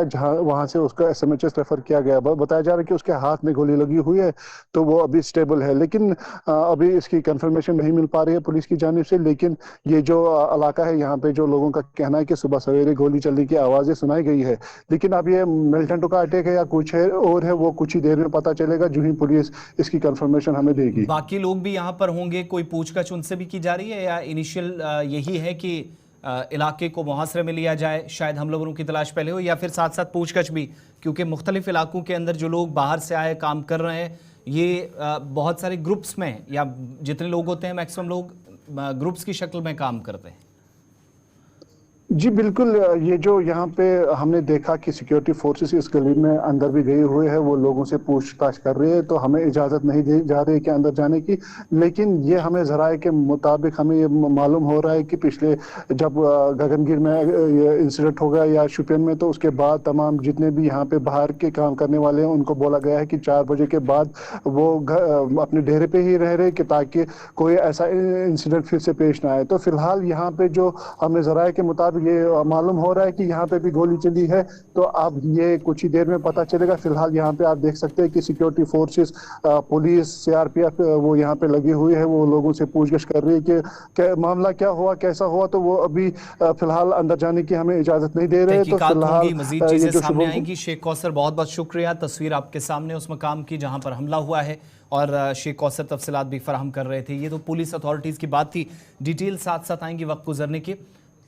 जहां वहां से उसका SMHS रेफर किया गया। बताया जा रहा है कि उसके हाथ में गोली लगी हुई है, तो वो अभी स्टेबल है। लेकिन अभी इसकी कंफर्मेशन नहीं मिल पा रही है पुलिस की जानिब से। लेकिन ये जो इलाका है, यहाँ पे जो लोगों का कहना है कि सुबह सवेरे गोली चलने की आवाजें सुनाई गई है। लेकिन अब ये मिलिटेंटों का अटैक है या कुछ है और है, वो कुछ ही देर में पता चलेगा, जो ही पुलिस इसकी कंफर्मेशन हमें देगी। बाकी लोग भी यहाँ पर होंगे, कोई पूछताछ उनसे भी की जा रही है या इनिशियल यही है कि इलाके को मुहासरे में लिया जाए, शायद हम लोगों की तलाश पहले हो, या फिर साथ साथ पूछगछ भी, क्योंकि मुख्तलिफ इलाकों के अंदर जो लोग बाहर से आए काम कर रहे हैं, ये बहुत सारे ग्रुप्स में, या जितने लोग होते हैं मैक्सिमम लोग ग्रुप्स की शक्ल में काम करते हैं। जी बिल्कुल, ये जो यहाँ पे हमने देखा कि सिक्योरिटी फोर्सेस इस गली में अंदर भी गए हुए हैं, वो लोगों से पूछताछ कर रहे हैं, तो हमें इजाज़त नहीं दी जा रही है कि अंदर जाने की। लेकिन ये हमें ज़राए के मुताबिक हमें ये मालूम हो रहा है कि पिछले जब गगनगिर में ये इंसिडेंट हो गया या शुपियन में, तो उसके बाद तमाम जितने भी यहाँ पे बाहर के काम करने वाले हैं उनको बोला गया है कि 4 बजे के बाद वो अपने डेरे पे ही रह रहे, कि ताकि कोई ऐसा इंसिडेंट फिर से पेश ना आए। तो फिलहाल यहाँ पे जो हमें ज़राए के मुताबिक ये मालूम हो रहा है कि यहाँ पे भी गोली चली है, तो अब ये कुछ ही देर में पता चलेगा। फिलहाल यहाँ पे आप देख सकते हैं कि सिक्योरिटी फोर्सेस, पुलिस, सीआरपीएफ वो यहाँ पे लगी हुई है, वो लोगों से पूछगछ कर रही है कि मामला क्या हुआ, कैसा हुआ। तो वो अभी फिलहाल अंदर जाने की हमें इजाजत नहीं दे रहे। तो फिलहाल मजीद चीजें सामने आएंगी। शेख कौसर, बहुत बहुत शुक्रिया। तस्वीर आपके सामने उस मकाम की जहाँ पर हमला हुआ है, और शेख कौसर तफसीलात भी फराहम कर रहे थे। ये तो पुलिस अथॉरिटीज़ की बात थी, डिटेल साथ साथ आएंगी वक्त गुजरने की,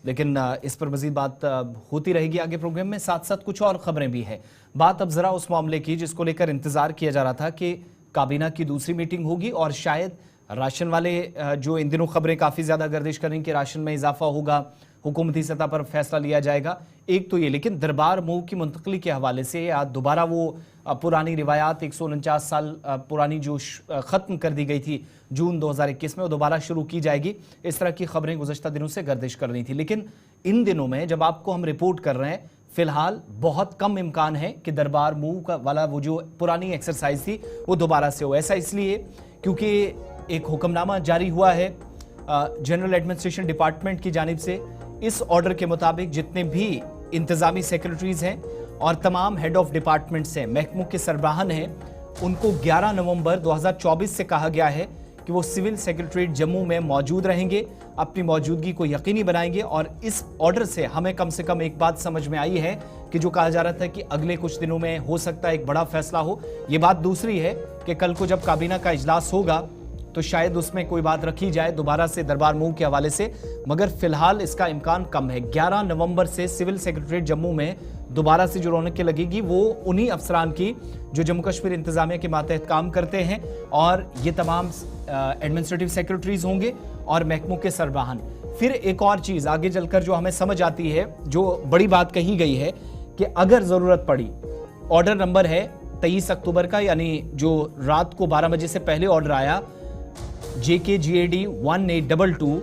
लेकिन इस पर मजीद बात होती रहेगी आगे प्रोग्राम में। साथ साथ कुछ और खबरें भी है। बात अब जरा उस मामले की जिसको लेकर इंतजार किया जा रहा था कि काबीना की दूसरी मीटिंग होगी और शायद राशन वाले जो इन दिनों खबरें काफ़ी ज़्यादा गर्दिश करें कि राशन में इजाफा होगा, हुकूमती सतह पर फैसला लिया जाएगा, एक तो ये। लेकिन दरबार मूव की मुंतकली के हवाले से आज दोबारा वो पुरानी रिवायात 149 साल पुरानी जो ख़त्म कर दी गई थी जून 2021 में, वो दोबारा शुरू की जाएगी। इस तरह की खबरें गुज़श्ता दिनों से गर्दिश कर रही थी। लेकिन इन दिनों में जब आपको हम रिपोर्ट कर रहे हैं, फिलहाल बहुत कम इम्कान है कि दरबार मूव का वाला वो जो पुरानी एक्सरसाइज थी वो दोबारा से हो। ऐसा इसलिए क्योंकि एक हुक्मनामा जारी हुआ है जनरल एडमिनिस्ट्रेशन डिपार्टमेंट की जानिब से। इस ऑर्डर के मुताबिक जितने भी इंतजामी सेक्रेटरीज हैं और तमाम हेड ऑफ डिपार्टमेंट्स हैं, महकमों के सरबराहान हैं, उनको 11 नवंबर 2024 से कहा गया है कि वो सिविल सेक्रेटरीट जम्मू में मौजूद रहेंगे, अपनी मौजूदगी को यकीनी बनाएंगे। और इस ऑर्डर से हमें कम से कम एक बात समझ में आई है कि जो कहा जा रहा था कि अगले कुछ दिनों में हो सकता है एक बड़ा फैसला हो, ये बात दूसरी है कि कल को जब काबीना का इजलास होगा तो शायद उसमें कोई बात रखी जाए दोबारा से दरबार मूव के हवाले से, मगर फिलहाल इसका इम्कान कम है। 11 नवंबर से सिविल सेक्रेटरीट जम्मू में दोबारा से जो रौनक लगेगी वो उन्हीं अफसरान की जो जम्मू कश्मीर इंतजामिया के मातहत काम करते हैं, और ये तमाम एडमिनिस्ट्रेटिव सेक्रेटरीज होंगे और महकमों के सरबराहान। फिर एक और चीज़ आगे चलकर जो हमें समझ आती है, जो बड़ी बात कही गई है कि अगर ज़रूरत पड़ी, ऑर्डर नंबर है 23 अक्टूबर का, यानी जो रात को 12 बजे से पहले ऑर्डर आया JKGAD 1822,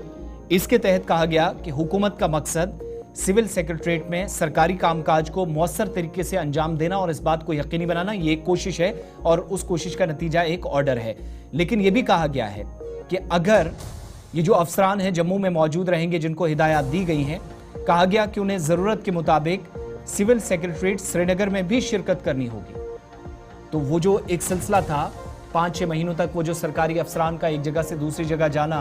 इसके तहत कहा गया कि हुकूमत का मकसद सिविल सेक्रेटरीट में सरकारी कामकाज को मौसर तरीके से अंजाम देना और इस बात को यकीनी बनाना, ये एक कोशिश है और उस कोशिश का नतीजा एक ऑर्डर है। लेकिन यह भी कहा गया है कि अगर ये जो अफसरान हैं जम्मू में मौजूद रहेंगे जिनको हिदायत दी गई हैं, कहा गया कि उन्हें ज़रूरत के मुताबिक सिविल सेक्रेटरीट श्रीनगर में भी शिरकत करनी होगी। तो वो जो एक सिलसिला था 5-6 महीनों तक, वो जो सरकारी अफसरान का एक जगह से दूसरी जगह जाना,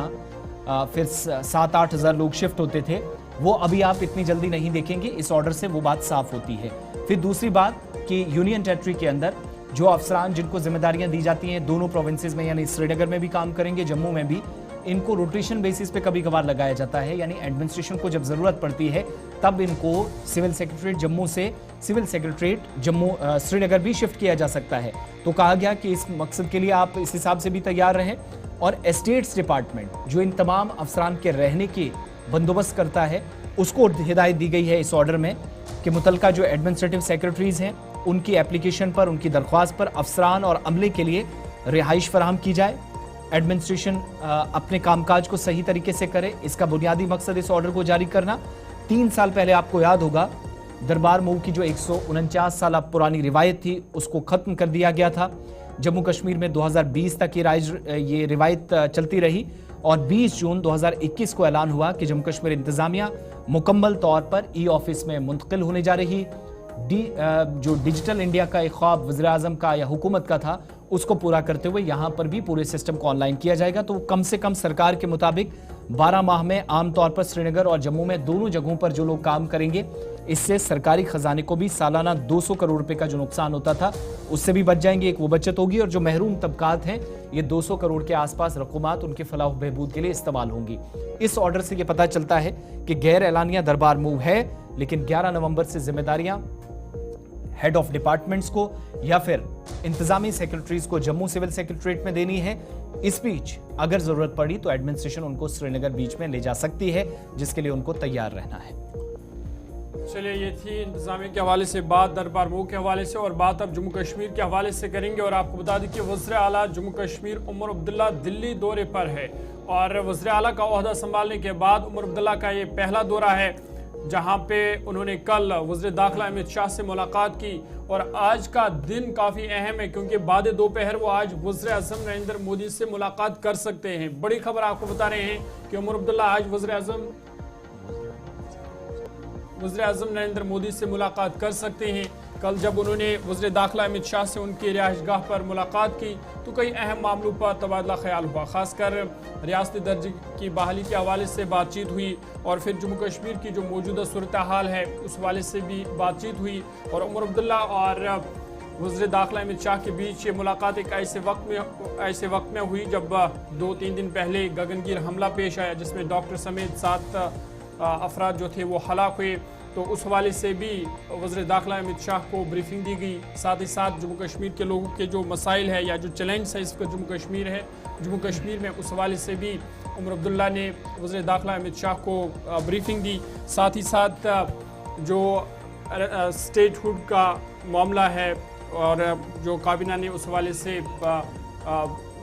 फिर 7-8 हज़ार लोग शिफ्ट होते थे, वो अभी आप इतनी जल्दी नहीं देखेंगे। इस ऑर्डर से वो बात साफ होती है। फिर दूसरी बात कि यूनियन टेरिटरी के अंदर जो अफसरान जिनको जिम्मेदारियां दी जाती हैं दोनों प्रोविंसेस में, यानी श्रीनगर में भी काम करेंगे, जम्मू में भी, इनको रोटेशन बेसिस पे कभी कभार लगाया जाता है। यानी एडमिनिस्ट्रेशन को जब ज़रूरत पड़ती है तब इनको सिविल सेक्रेटरीट जम्मू से सिविल सेक्रेटरीट जम्मू श्रीनगर भी शिफ्ट किया जा सकता है। तो कहा गया कि इस मकसद के लिए आप इस हिसाब से भी तैयार रहें। और एस्टेट्स डिपार्टमेंट जो इन तमाम अफसरान के रहने की बंदोबस्त करता है, उसको हिदायत दी गई है इस ऑर्डर में कि मुतलका जो एडमिनिस्ट्रेटिव सेक्रेटरीज हैं उनकी एप्लीकेशन पर, उनकी दरख्वास्त पर अफसरान और अमले के लिए रिहाइश फराहम की जाए। एडमिनिस्ट्रेशन अपने कामकाज को सही तरीके से करे, इसका बुनियादी मकसद इस ऑर्डर को जारी करना। 3 साल पहले आपको याद होगा दरबार मूव की जो 149 साल पुरानी रिवायत थी उसको ख़त्म कर दिया गया था। जम्मू कश्मीर में 2020 तक ये रिवायत चलती रही और 20 जून 2021 को ऐलान हुआ कि जम्मू कश्मीर इंतज़ामिया मुकम्मल तौर पर ई-ऑफिस में मुंतकिल होने जा रही। जो डिजिटल इंडिया का एक ख्वाब वज़ीर आज़म का या हुकूमत का था, उसको पूरा करते हुए यहाँ पर भी पूरे सिस्टम को ऑनलाइन किया जाएगा। तो कम से कम सरकार के मुताबिक 12 माह में आमतौर पर श्रीनगर और जम्मू में दोनों जगहों पर जो लोग काम करेंगे इससे सरकारी खजाने को भी सालाना 200 करोड़ रुपए का जो नुकसान होता था उससे भी बच जाएंगे। एक वो बचत होगी और जो महरूम तबकात हैं ये 200 करोड़ के आसपास रकूमात उनके फलाह बहबूद के लिए इस्तेमाल होंगी। इस ऑर्डर से ये पता चलता है कि गैर एलानिया दरबार मूव है, लेकिन 11 नवंबर से जिम्मेदारियां हेड ऑफ डिपार्टमेंट्स को या फिर इंतजामी सेक्रेटरीज को जम्मू सिविल सेक्रेटरीट में देनी है। इस बीच अगर जरूरत पड़ी तो एडमिनिस्ट्रेशन उनको श्रीनगर बीच में ले जा सकती है, जिसके लिए उनको तैयार रहना है। चलिए, ये थी इंतजामी के हवाले से बात, दरबार मूव के हवाले से, और बात अब जम्मू कश्मीर के हवाले से करेंगे। और आपको बता दें कि वज़ीर आला जम्मू कश्मीर उमर अब्दुल्ला दिल्ली दौरे पर है और वज़ीर आला का ओहदा संभालने के बाद उमर अब्दुल्ला का ये पहला दौरा है, जहां पे उन्होंने कल वज़ीर दाखिला अमित शाह से मुलाकात की। और आज का दिन काफ़ी अहम है क्योंकि बाद दोपहर वो आज वज़ीर आज़म नरेंद्र मोदी से मुलाकात कर सकते हैं। बड़ी खबर आपको बता रहे हैं कि उमर अब्दुल्ला आज वज़ीर आज़म नरेंद्र मोदी से मुलाकात कर सकते हैं। कल जब उन्होंने वज़ीर दाखिला अमित शाह से उनकी रिहाइशगाह पर मुलाकात की तो कई अहम मामलों पर तबादला ख्याल हुआ, खासकर रियासती दर्जे की बहाली के हवाले से बातचीत हुई और फिर जम्मू कश्मीर की जो मौजूदा सूरत हाल है उस हवाले से भी बातचीत हुई। और उमर अब्दुल्ला और वज़ीर दाखिला अमित शाह के बीच ये मुलाकात एक ऐसे वक्त में हुई जब 2-3 दिन पहले गगनगीर हमला पेश आया, जिसमें डॉक्टर समेत 7 अफराद जो थे वो हलाक हुए। तो उस हवाले से भी वज़ीर दाखिला अमित शाह को ब्रीफिंग दी गई। साथ ही साथ जम्मू कश्मीर के लोगों के जो मसाइल है या जो चैलेंज है इस पर जम्मू कश्मीर में, उस हवाले से भी उमर अब्दुल्ला ने वज़ीर दाखिला अमित शाह को ब्रीफिंग दी। साथ ही साथ जो स्टेटहुड का मामला है और जो काबीना ने उस हवाले से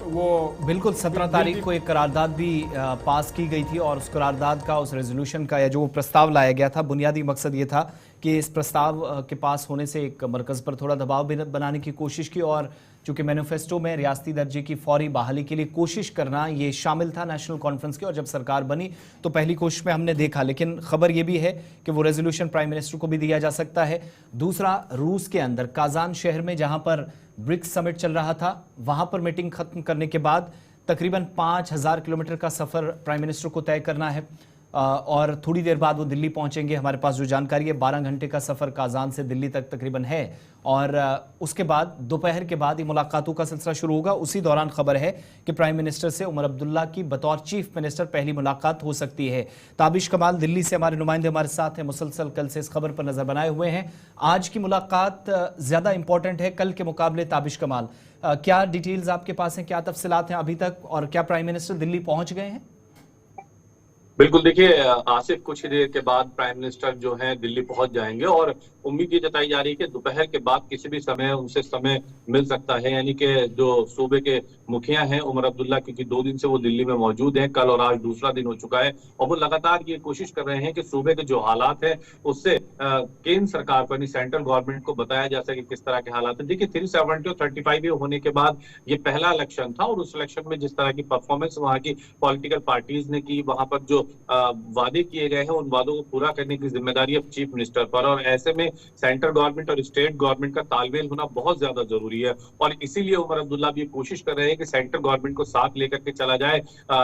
वो बिल्कुल 17 तारीख को एक करारदाद भी पास की गई थी और उस करारदाद का, उस रेजोल्यूशन का या जो प्रस्ताव लाया गया था, बुनियादी मकसद ये था कि इस प्रस्ताव के पास होने से एक मरकज़ पर थोड़ा दबाव बनाने की कोशिश की और चूंकि मैनिफेस्टो में रियासती दर्जे की फौरी बहाली के लिए कोशिश करना ये शामिल था नेशनल कॉन्फ्रेंस की। और जब सरकार बनी तो पहली कोशिश में हमने देखा, लेकिन खबर ये भी है कि वो रेजोल्यूशन प्राइम मिनिस्टर को भी दिया जा सकता है। दूसरा, रूस के अंदर काजान शहर में जहां पर ब्रिक्स समिट चल रहा था, वहां पर मीटिंग खत्म करने के बाद तकरीबन 5000 किलोमीटर का सफर प्राइम मिनिस्टर को तय करना है और थोड़ी देर बाद वो दिल्ली पहुंचेंगे। हमारे पास जो जानकारी है 12 घंटे का सफर काजान से दिल्ली तक तकरीबन है और उसके बाद दोपहर के बाद ये मुलाकातों का सिलसिला शुरू होगा। उसी दौरान खबर है कि प्राइम मिनिस्टर से उमर अब्दुल्ला की बतौर चीफ मिनिस्टर पहली मुलाकात हो सकती है। ताबिश कमाल दिल्ली से हमारे नुमाइंदे हमारे साथ हैं, मुसलसल कल से इस खबर पर नजर बनाए हुए हैं। आज की मुलाकात ज्यादा इंपॉर्टेंट है कल के मुकाबले। ताबिश कमाल, क्या डिटेल्स आपके पास हैं, क्या तफसीलात हैं अभी तक और क्या प्राइम मिनिस्टर दिल्ली पहुंच गए हैं? बिल्कुल, देखिए आसिफ, कुछ ही देर के बाद प्राइम मिनिस्टर जो है दिल्ली पहुंच जाएंगे और उम्मीद ये जताई जा रही है कि दोपहर के बाद किसी भी समय उनसे समय मिल सकता है। यानी कि जो सूबे के मुखिया हैं उमर अब्दुल्ला, क्योंकि 2 दिन से वो दिल्ली में मौजूद हैं, कल और आज दूसरा दिन हो चुका है और वो लगातार ये कोशिश कर रहे हैं कि सूबे के जो हालात हैं उससे केंद्र सरकार को यानी सेंट्रल गवर्नमेंट को बताया जा सके किस तरह के हालात है। देखिए 370 और 35 होने के बाद ये पहला इलेक्शन था और उस इलेक्शन में जिस तरह की परफॉर्मेंस वहाँ की पॉलिटिकल पार्टीज ने की, वहां पर जो वादे किए गए हैं उन वादों को पूरा करने की जिम्मेदारी अब चीफ मिनिस्टर पर, और ऐसे में सेंट्रल गवर्नमेंट और स्टेट गवर्नमेंट का तालमेल होना बहुत ज्यादा जरूरी है। और इसीलिए उमर अब्दुल्ला भी कोशिश कर रहे हैं कि सेंट्रल गवर्नमेंट को साथ लेकर के चला जाए,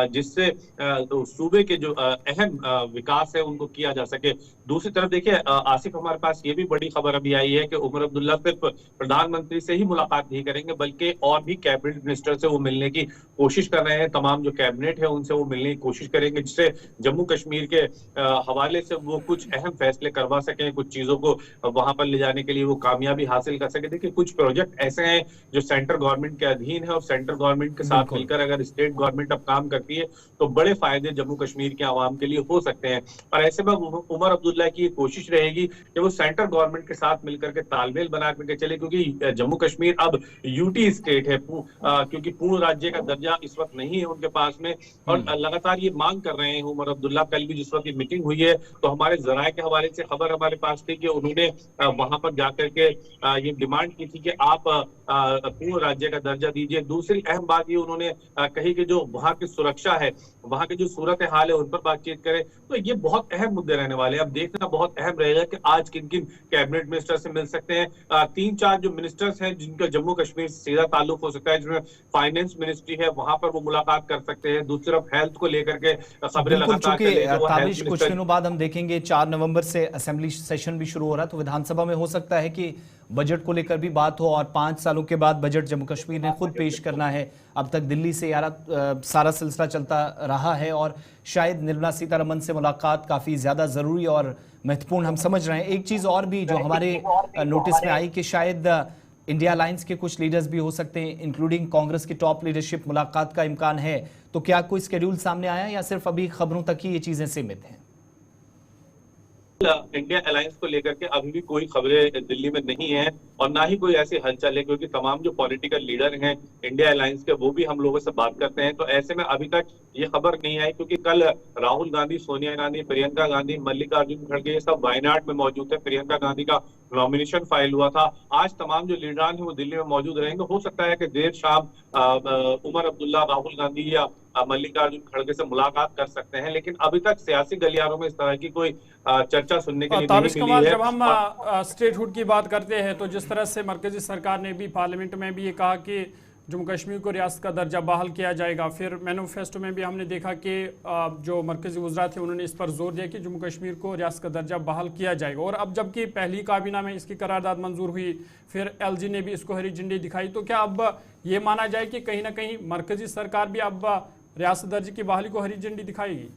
जिससे सूबे के जो अहम विकास है उनको किया जा सके। दूसरी तरफ देखिए आसिफ, हमारे पास ये भी बड़ी खबर अभी आई है कि उमर अब्दुल्ला सिर्फ प्रधानमंत्री से ही मुलाकात नहीं करेंगे बल्कि और भी कैबिनेट मिनिस्टर से वो मिलने की कोशिश कर रहे हैं। तमाम जो कैबिनेट है उनसे वो मिलने की कोशिश करेंगे, जिससे जम्मू कश्मीर के हवाले से वो कुछ अहम फैसले करवा सकें, कुछ चीजों को वहां पर ले जाने के लिए वो कामयाबी हासिल कर सके। देखिए कुछ प्रोजेक्ट ऐसे हैं जो सेंट्रल गवर्नमेंट के अधीन है और सेंट्रल गवर्नमेंट के साथ मिलकर अगर स्टेट गवर्नमेंट अब काम करती है तो बड़े फायदे जम्मू कश्मीर के आवाम के लिए हो सकते हैं। और ऐसे में उमर अब्दुल्ला की कोशिश रहेगी कि वो सेंट्रल गवर्नमेंट के साथ मिलकर के तालमेल बना करके चले, क्योंकि जम्मू कश्मीर अब यूटी स्टेट है, क्योंकि पूर्ण राज्य का दर्जा इस वक्त नहीं है उनके पास में। और लगातार ये मांग कर रहे हैं उमर अब्दुल्ला। कल भी जिस वक्त मीटिंग हुई है तो हमारे जराये के हवाले से खबर हमारे पास थी कि उन्होंने वहां पर जाकर के ये डिमांड की थी कि आप पूर्ण राज्य का दर्जा दीजिए। दूसरी अहम बात ये उन्होंने कही कि जो वहां की सुरक्षा है, वहां की जो सूरत हाल है उन पर बातचीत करें। तो ये बहुत अहम मुद्दे रहने वाले हैं। अब देखना बहुत अहम रहेगा कि आज किन किन कैबिनेट मिनिस्टर से मिल सकते हैं। 3-4 जो मिनिस्टर्स हैं जिनका जम्मू कश्मीर से सीधा ताल्लुक हो सकता है, जिसमें फाइनेंस मिनिस्ट्री है, वहां पर वो मुलाकात कर सकते हैं। दूसरी तरफ हेल्थ को लेकर के खबरें बिल्कुल, लगातार चूंकि कर रहे हैं। जो ताबिश हेल्थ कुछ मिनिस्टर दिनों बाद हम देखेंगे 4 नवंबर से असेंबली सेशन भी शुरू हो रहा है, तो विधानसभा में हो सकता है कि बजट को लेकर भी बात हो और 5 सालों के बाद बजट जम्मू कश्मीर ने खुद पेश करना है। अब तक दिल्ली से सारा सिलसिला चलता रहा है और शायद निर्मला सीतारमन से मुलाकात काफी ज्यादा जरूरी और महत्वपूर्ण हम समझ रहे हैं। एक चीज और भी जो हमारे नोटिस में आई कि शायद इंडिया अलायंस के कुछ लीडर्स भी हो सकते हैं, इंक्लूडिंग कांग्रेस की टॉप लीडरशिप, मुलाकात का इम्कान है। तो क्या कोई स्केड्यूल सामने आया या सिर्फ अभी खबरों तक ही ये चीजें सीमित हैं? इंडिया अलायंस को लेकर के अभी भी कोई खबरें दिल्ली में नहीं है और ना ही कोई ऐसी हलचल है, क्योंकि तमाम जो पॉलिटिकल लीडर हैं इंडिया अलायंस के वो भी हम लोगों से बात करते हैं। तो ऐसे में अभी तक ये खबर नहीं आई, क्योंकि कल राहुल गांधी, सोनिया गांधी, प्रियंका गांधी, मल्लिकार्जुन खड़गे ये सब वायनाड में मौजूद थे। प्रियंका गांधी का नॉमिनेशन फाइल हुआ था। आज तमाम जो लीडरान है वो दिल्ली में मौजूद रहेंगे। हो सकता है कि देर शाम उमर अब्दुल्ला राहुल गांधी या मल्लिकार्जुन खड़गे से मुलाकात कर सकते हैं, लेकिन अभी तक सियासी गलियारों में इस तरह की कोई चर्चा सुनने के लिए नहीं मिली है। जब हम स्टेटहुड की बात करते हैं तो जिस तरह से मरकजी सरकार ने भी पार्लियामेंट में भी ये कहा कि जम्मू कश्मीर को रियासत का दर्जा बहाल किया जाएगा, फिर मैनिफेस्टो में भी हमने देखा कि जो मरकजी वज़रा थे उन्होंने इस पर जोर दिया कि जम्मू कश्मीर को रियासत का दर्जा बहाल किया जाएगा। और अब जबकि पहली काबीना में इसकी करारदाद मंजूर हुई, फिर LG ने भी इसको हरी झंडी दिखाई, तो क्या अब ये माना जाए कि कहीं ना कहीं मरकजी सरकार भी अब रियासत दर्जे की बहाली को हरी झंडी दिखाएगी?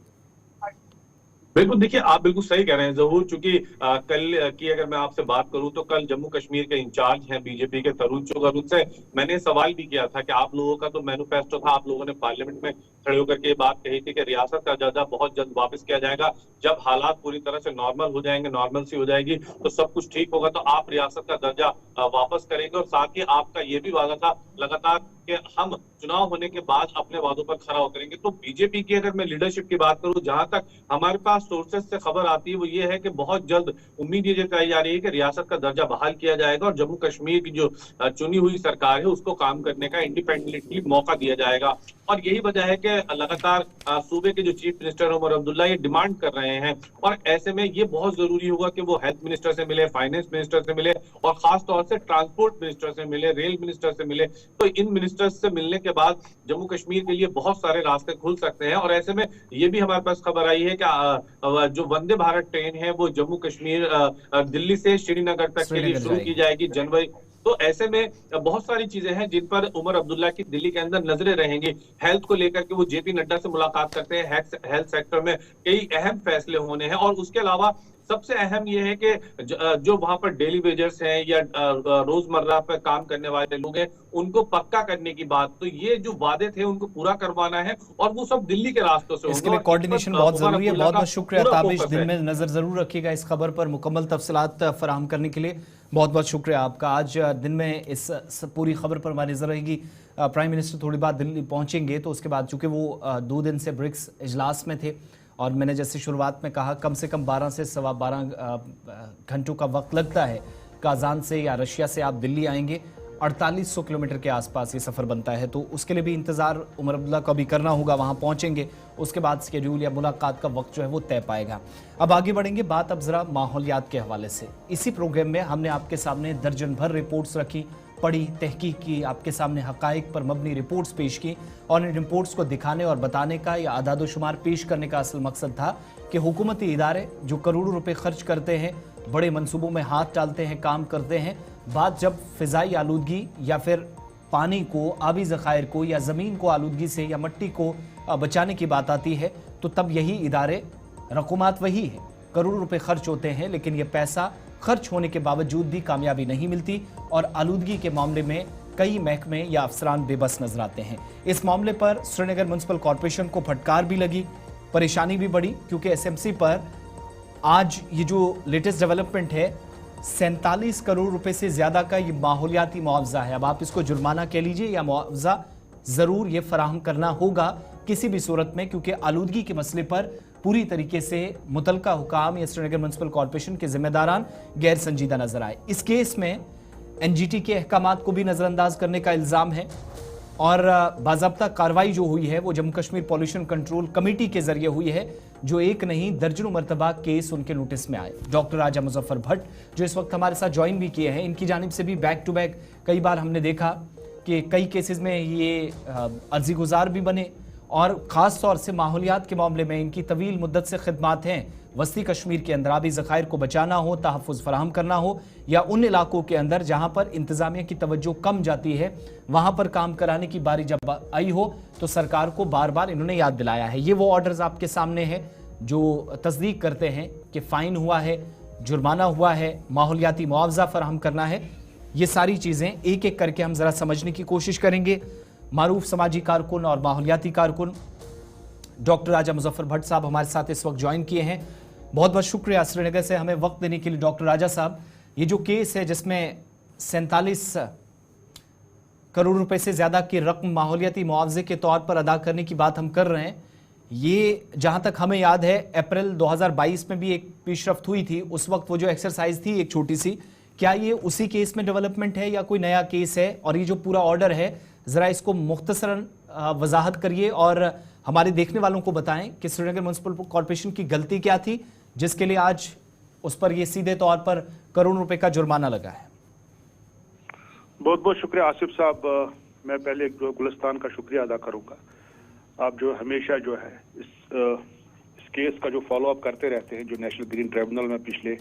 बिल्कुल, देखिए आप बिल्कुल सही कह रहे हैं ज़हूर, चूंकि कल की अगर मैं आपसे बात करूं तो कल जम्मू कश्मीर के इंचार्ज हैं बीजेपी के तरुण चुग, और उनसे मैंने सवाल भी किया था कि आप लोगों का तो मैनिफेस्टो था, आप लोगों ने पार्लियामेंट में खड़े होकर के बात कही थी कि रियासत का दर्जा बहुत जल्द वापस किया जाएगा, जब हालात पूरी तरह से नॉर्मल हो जाएंगे, नॉर्मल सी हो जाएगी तो सब कुछ ठीक होगा, तो आप रियासत का दर्जा वापस करेंगे। और साथ ही आपका ये भी वादा था लगातार कि हम चुनाव होने के बाद अपने वादों पर खरा उतरेंगे। तो बीजेपी की अगर मैं लीडरशिप की बात करूं, जहां तक हमारे पास सोर्सेज से खबर आती है वो ये है कि बहुत जल्द उम्मीद ये जताई जा रही है कि रियासत का दर्जा बहाल किया जाएगा और जम्मू कश्मीर की जो चुनी हुई सरकार है उसको काम करने का इंडिपेंडेंटली मौका दिया जाएगा। और यही वजह है कि लगातार सूबे के जो चीफ मिनिस्टर उमर अब्दुल्ला ये डिमांड कर रहे हैं, और ऐसे में ये बहुत जरूरी होगा कि वो हेल्थ मिनिस्टर से मिले, फाइनेंस मिनिस्टर से मिले और खास तौर से ट्रांसपोर्ट मिनिस्टर से मिले, रेल मिनिस्टर से मिले। तो इन मिनिस्टर्स से मिलने के बाद जम्मू कश्मीर के लिए बहुत सारे रास्ते खुल सकते हैं। और ऐसे में ये भी हमारे पास खबर आई है कि जो वंदे भारत ट्रेन है वो जम्मू कश्मीर दिल्ली से श्रीनगर तक के लिए शुरू की जाएगी जनवरी। तो ऐसे में बहुत सारी चीजें हैं जिन पर उमर अब्दुल्ला की दिल्ली के अंदर नजरें रहेंगी। हेल्थ को लेकर के वो जेपी नड्डा से मुलाकात करते हैं, हेल्थ सेक्टर में कई अहम फैसले होने हैं। और उसके अलावा सबसे अहम यह है कि जो वहां पर डेली वेजर्स हैं या रोजमर्रा पर काम करने वाले लोग हैं उनको पक्का करने की बात, तो ये जो वादे थे उनको पूरा करवाना है और वो सब दिल्ली के रास्तों से इसके लिए कोऑर्डिनेशन बहुत जरूरी है। बहुत बहुत शुक्रिया ताबिश, दिन में नजर जरूर रखिएगा इस खबर पर, मुकम्मल तफसीलात फराहम करने के लिए बहुत बहुत शुक्रिया आपका। आज दिन में इस पूरी खबर पर हमारी नजर रहेगी। प्राइम मिनिस्टर थोड़ी बाद दिल्ली पहुंचेंगे, तो उसके बाद चूंकि वो 2 दिन से ब्रिक्स इजलास में थे और मैंने जैसे शुरुआत में कहा कम से कम 12 से सवा 12 घंटों का वक्त लगता है। काजान से या रशिया से आप दिल्ली आएंगे 4800 किलोमीटर के आसपास ये सफ़र बनता है, तो उसके लिए भी इंतज़ार उमर अब्दुल्ला को भी करना होगा। वहाँ पहुँचेंगे, उसके बाद स्केड्यूल या मुलाकात का वक्त जो है वो तय पाएगा। अब आगे बढ़ेंगे, बात अब ज़रा माहौलियात के हवाले से। इसी प्रोग्राम में हमने आपके सामने दर्जन भर रिपोर्ट्स रखी, पढ़ी, तहकीक की, आपके सामने हकाइक पर मबनी रिपोर्ट्स पेश की और इन रिपोर्ट्स को दिखाने और बताने का या आदादोशुमार पेश करने का असल मकसद था कि हुकूमती इदारे जो करोड़ों रुपए खर्च करते हैं, बड़े मंसूबों में हाथ डालते हैं, काम करते हैं, बात जब फ़िज़ाई आलूदगी या फिर पानी को, आबी ज़खायर को या ज़मीन को आलूदगी से या मिट्टी को बचाने की बात आती है, तो तब यही इदारे, रकूमात वही है, करोड़ों रुपए खर्च होते हैं, लेकिन ये पैसा खर्च होने के बावजूद भी कामयाबी नहीं मिलती और आलूदगी के मामले में कई महकमे या अफसरान बेबस नजर आते हैं। इस मामले पर श्रीनगर म्युनिसिपल कॉरपोरेशन को फटकार भी लगी, परेशानी भी बढ़ी, क्योंकि SMC पर आज ये जो लेटेस्ट डेवलपमेंट है 47 करोड़ रुपए से ज्यादा का ये माहौलियाती मुआवजा है। अब आप इसको जुर्माना कह लीजिए या मुआवजा, जरूर ये फराहम करना होगा किसी भी सूरत में, क्योंकि आलूदगी के मसले पर पूरी तरीके से मुतलका हुकाम या श्रीनगर म्युनिसिपल कॉरपोरेशन के जिम्मेदारान गैर संजीदा नजर आए। इस केस में NGT के अहकामात को भी नजरअंदाज करने का इल्जाम है और बाज़ाब्ता कार्रवाई जो हुई है वो Jammu Kashmir pollution control committee के जरिए हुई है, जो एक नहीं दर्जनों मरतबा केस उनके नोटिस में आए। डॉक्टर राजा मुजफ्फर भट्ट जो इस वक्त हमारे साथ ज्वाइन भी किए हैं, इनकी जानिब से भी बैक टू बैक कई बार हमने देखा कि कई केसेस में ये अर्जी गुजार भी बने और ख़ास तौर से माहौलियात के मामले में इनकी तवील मुद्दत से खिदमात हैं। वस्ती कश्मीर के अंदर आबी ज़खायर को बचाना हो, तहफ़्फ़ुज़ फराहम करना हो, या उन इलाकों के अंदर जहाँ पर इंतज़ामिया की तवज्जो कम जाती है वहाँ पर काम कराने की बारी जब आई हो तो सरकार को बार बार इन्होंने याद दिलाया है। ये वो ऑर्डर्स आपके सामने हैं जो तस्दीक करते हैं कि फ़ाइन हुआ है, जुर्माना हुआ है, माहौलियाती मुआवजा फराहम करना है। ये सारी चीज़ें एक एक करके हम ज़रा समझने की कोशिश करेंगे। मारूफ समाजी कारकुन और माहौलियाती कारकुन डॉक्टर राजा मुजफ्फर भट्ट साहब हमारे साथ इस वक्त ज्वाइन किए हैं। बहुत बहुत शुक्रिया श्रीनगर से हमें वक्त देने के लिए डॉक्टर राजा साहब। ये जो केस है जिसमें 47 करोड़ रुपए से ज़्यादा की रकम माहौलियाती मुआवजे के तौर पर अदा करने की बात हम कर रहे हैं, ये जहाँ तक हमें याद है अप्रैल 2022 में भी एक पेशरफ्त हुई थी। उस वक्त वो जो एक्सरसाइज थी एक छोटी सी, क्या ये उसी केस में डेवलपमेंट है या कोई नया केस है? और ये जो पूरा ऑर्डर है ज़रा इसको मुख्तसरन वजाहत करिए और हमारे देखने वालों को बताएं कि श्रीनगर म्युनिसिपल कॉर्पोरेशन की गलती क्या थी जिसके लिए आज उस पर ये सीधे तौर पर करोड़ रुपए का जुर्माना लगा है। बहुत बहुत शुक्रिया आसिफ साहब। मैं पहले गुलिस्तान का शुक्रिया अदा करूंगा। आप जो हमेशा जो है इस केस का जो फॉलो अप करते रहते हैं, जो नेशनल ग्रीन ट्रिब्यूनल में पिछले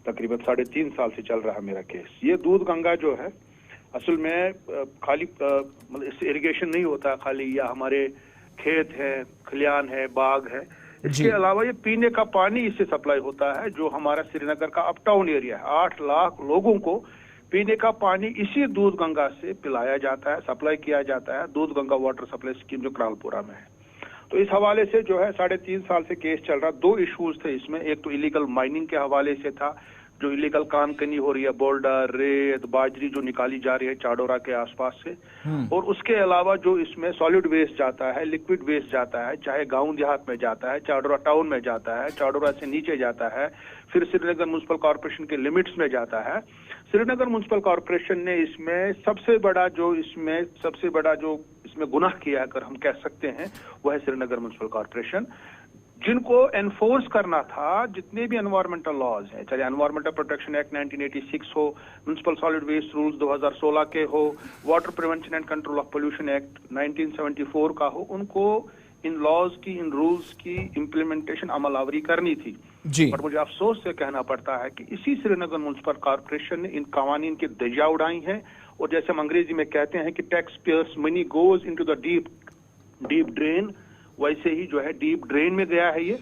तकरीबन 3.5 साल से चल रहा है मेरा केस। ये दूध गंगा जो है असल में खाली मतलब इससे इरिगेशन नहीं होता खाली, या हमारे खेत है, खलियान है, बाग है, इसके अलावा ये पीने का पानी इससे सप्लाई होता है जो हमारा श्रीनगर का अप टाउन एरिया है। 8 लाख लोगों को पीने का पानी इसी दूध गंगा से पिलाया जाता है, सप्लाई किया जाता है। दूध गंगा वाटर सप्लाई स्कीम जो करालपुरा में है। तो इस हवाले से जो है 3.5 साल से केस चल रहा। 2 इश्यूज थे इसमें। एक तो इलीगल माइनिंग के हवाले से था, जो इलीगल कानकनी हो रही है, बोल्डर, रेत, बाजरी जो निकाली जा रही है चाडोरा के आसपास से, और उसके अलावा जो इसमें सॉलिड वेस्ट जाता है, लिक्विड वेस्ट जाता है, चाहे गांव देहात में जाता है, चाडोरा टाउन में जाता है, चाडोरा से नीचे जाता है, फिर श्रीनगर म्युनिसिपल कॉर्पोरेशन के लिमिट्स में जाता है। श्रीनगर म्युनिसिपल कॉर्पोरेशन ने इसमें सबसे बड़ा जो इसमें गुनाह किया अगर हम कह सकते हैं वो है श्रीनगर म्युनिसिपल कॉर्पोरेशन, जिनको एनफोर्स करना था जितने भी एनवायरमेंटल लॉज हैं, चाहे एनवायरमेंटल प्रोटेक्शन एक्ट 1986 हो, म्युनिसिपल सॉलिड वेस्ट रूल्स 2016 के हो, water prevention and control of pollution act 1974 का हो, उनको इन लॉज की, इन रूल्स की इम्प्लीमेंटेशन अमलावरी करनी थी जी। पर मुझे अफसोस से कहना पड़ता है कि इसी श्रीनगर म्युनिसिपल कॉर्पोरेशन ने इन कवानीन की दरिया उड़ाई है, और जैसे हम अंग्रेजी में कहते हैं कि tax payers money goes into the deep drain, वैसे ही जो है डीप ड्रेन में गया है ये।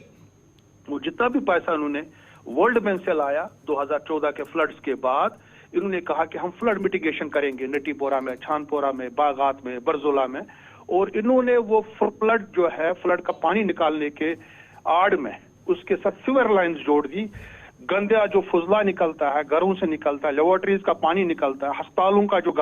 वो जितना भी पैसा उन्होंने वर्ल्ड बैंक से लाया 2014 के फ्लड्स के बाद, इन्होंने कहा कि हम फ्लड मिटिगेशन करेंगे नटीपोरा में, छानपोरा में, बागात में, बरजोला में, और इन्होंने वो फ्लड जो है, फ्लड का पानी निकालने के आड़ में उसके साथ सीवर लाइंस जोड़ दी। गंदा जो फुजला निकलता है, घरों से निकलता है, लेबोरेटरीज का पानी निकलता है, अस्पतालों का जो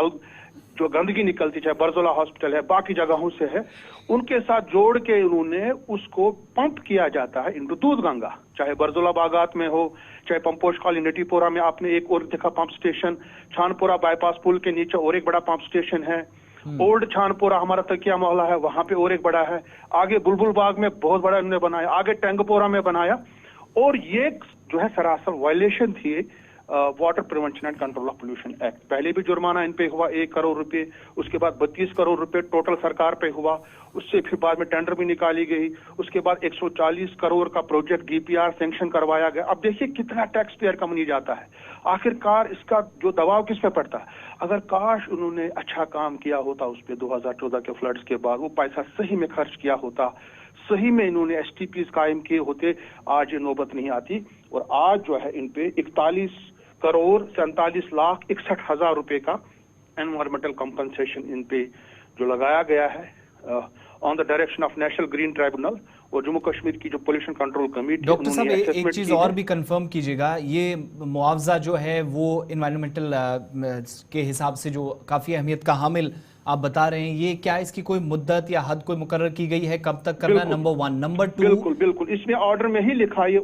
गंदगी निकलती, चाहे बरजोला हॉस्पिटल है, बाकी जगहों से है, उनके साथ जोड़ के उन्होंने उसको पंप किया जाता है इनटू दूध गंगा। चाहे बरजोला बागात में हो, चाहे पंपोश कॉलोनी नटीपोरा में आपने एक और देखा पंप स्टेशन, छानपुरा बाईपास पुल के नीचे और एक बड़ा पंप स्टेशन है, ओल्ड छानपुरा हमारा तकिया मोहल्ला है वहां पे और एक बड़ा है, आगे बुलबुल बाग में बहुत बड़ा इन्होंने बनाया, आगे टैंगपोरा में बनाया। और ये जो है सरासर वायलेशन थी water prevention and control of pollution act. पहले भी जुर्माना इन पे हुआ 1 करोड़ रुपए, उसके बाद 32 करोड़ रुपए टोटल सरकार पे हुआ, उससे फिर बाद में टेंडर भी निकाली गई, उसके बाद 140 करोड़ का प्रोजेक्ट डीपीआर सैंक्शन करवाया गया। अब देखिए कितना टैक्स पेयर का मनी जाता है। आखिरकार इसका जो दबाव किस पे पड़ता है? अगर काश उन्होंने अच्छा काम किया होता उस पे 2014 के फ्लड्स के बाद, वो पैसा सही में खर्च किया होता, सही में इन्होंने एसटीपीज कायम किए होते, आज ये नौबत नहीं आती। और आज जो है इन पे 41 करोड़ 47 लाख 61 हजार रुपए का एनवायरमेंटल कंपनसेशन इन पे जो लगाया गया है on the direction of national green tribunal और जम्मू कश्मीर की जो पोल्यूशन कंट्रोल कमेटी। डॉक्टर साहब एक चीज और भी कंफर्म कीजिएगा, ये मुआवजा जो है वो एनवायरमेंटल के हिसाब से जो काफी अहमियत का हामिल आप बता रहे हैं, ये क्या इसकी कोई मुद्दत या हद कोई मुकर्रर की गई है, कब तक करना है? नंबर 1। नंबर 2, बिल्कुल इसमें ऑर्डर में ही लिखा है, ये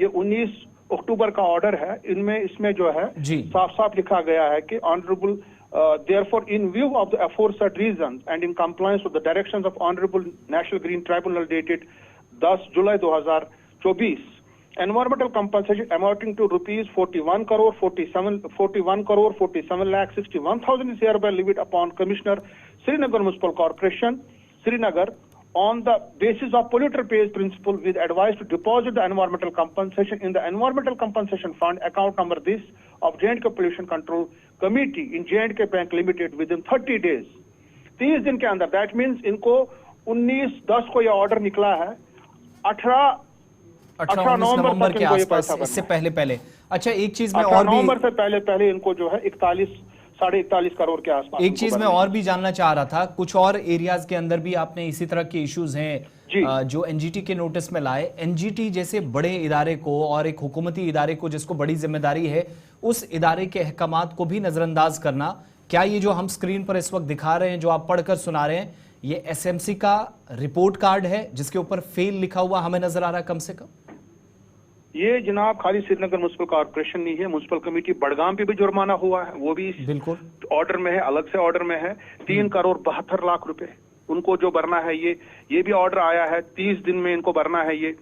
19 अक्टूबर का ऑर्डर है, इसमें जो है साफ साफ लिखा गया है कि honourable therefore in view of the aforesaid reasons and in compliance with the directions of honorable National Green Tribunal dated 10 July 2024, environmental compensation amounting to rupees 41 crore 47 lakh 61,000 is hereby levied upon Commissioner Srinagar Municipal Corporation, Srinagar, on the basis of polluter pays principle with advice to deposit the environmental compensation in the environmental compensation fund account number this of J&K Pollution Control Committee in J&K Bank Limited within 30 days. 30 दिन के अंदर, that means इनको 19/10 को ये order निकला है, 18 नवंबर के इनको ये आसपास, पैसा इससे भरना है। पहले। अच्छा, एक चीज में 18 और भी, नवंबर से पहले इनको जो है 41 करोड़ के आसपास। एक चीज मैं और भी जानना चाह रहा था, कुछ और एरियाज के अंदर भी आपने इसी तरह के इश्यूज हैं जो एनजीटी के नोटिस में लाए। एनजीटी जैसे बड़े इदारे को और एक हुकूमती इदारे को जिसको बड़ी जिम्मेदारी है, उस इदारे के अहकामात को भी नजरअंदाज करना, क्या ये जो हम स्क्रीन पर इस वक्त दिखा रहे हैं, जो आप पढ़कर सुना रहे हैं, ये एसएमसी का रिपोर्ट कार्ड है जिसके ऊपर फेल लिखा हुआ हमें नजर आ रहा है कम से कम? ये जनाब खाली श्रीनगर म्युनिसिपल कॉर्पोरेशन नहीं है, म्युनिसिपल कमेटी बड़गाम पे भी जुर्माना हुआ है, वो भी बिल्कुल ऑर्डर में है, अलग से ऑर्डर में है। 3 करोड़ 72 लाख रुपए उनको जो भरना है, ये भी ऑर्डर आया है, 30 दिन में इनको भरना है। ये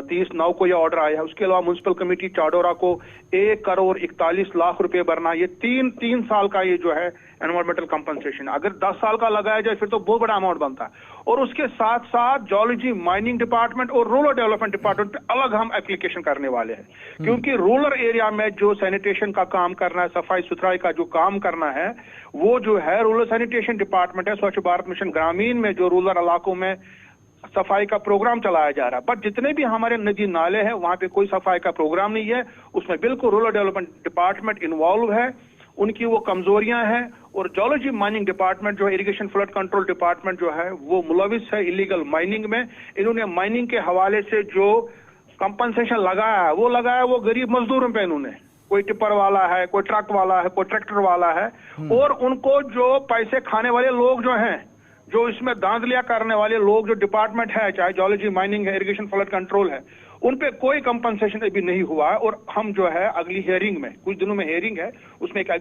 30/9 को ये ऑर्डर आया है। उसके अलावा म्युनिसिपल कमेटी चाडोरा को 1 करोड़ 41 लाख रुपए भरना। ये 3 साल का ये जो है एनवायरमेंटल कंपनसेशन, अगर 10 साल का लगाया जाए फिर तो बहुत बड़ा अमाउंट बनता है। और उसके साथ साथ जियोलॉजी, माइनिंग डिपार्टमेंट और रूरल डेवलपमेंट डिपार्टमेंट पे अलग हम एप्लीकेशन करने वाले हैं, क्योंकि रूरल एरिया में जो सैनिटेशन का काम करना है, सफाई सुथराई का जो काम करना है, वो जो है रूरल सैनिटेशन डिपार्टमेंट है। स्वच्छ भारत मिशन ग्रामीण में जो रूरल इलाकों में सफाई का प्रोग्राम चलाया जा रहा है, बट जितने भी हमारे नदी नाले हैं वहां पे कोई सफाई का प्रोग्राम नहीं है। उसमें बिल्कुल रूरल डेवलपमेंट डिपार्टमेंट इन्वॉल्व है, उनकी वो कमजोरियां हैं। और जियोलॉजी माइनिंग डिपार्टमेंट जो इरिगेशन फ्लड कंट्रोल डिपार्टमेंट जो है वो मुलविस है इलीगल माइनिंग में। इन्होंने माइनिंग के हवाले से जो कंपनसेशन लगाया है वो गरीब मजदूरों पे इन्होंने, कोई टिपर वाला है, कोई ट्रक वाला है, कोई ट्रैक्टर वाला है, और उनको जो पैसे खाने वाले लोग जो हैं, जो इसमें धांधलियां करने वाले लोग जो डिपार्टमेंट है, चाहे जियोलॉजी माइनिंग है, इरिगेशन फ्लड कंट्रोल है, उन पे कोई कंपनसेशन अभी नहीं हुआ है। और हम जो है अगली हियरिंग में, कुछ दिनों में हियरिंग है, उसमें एक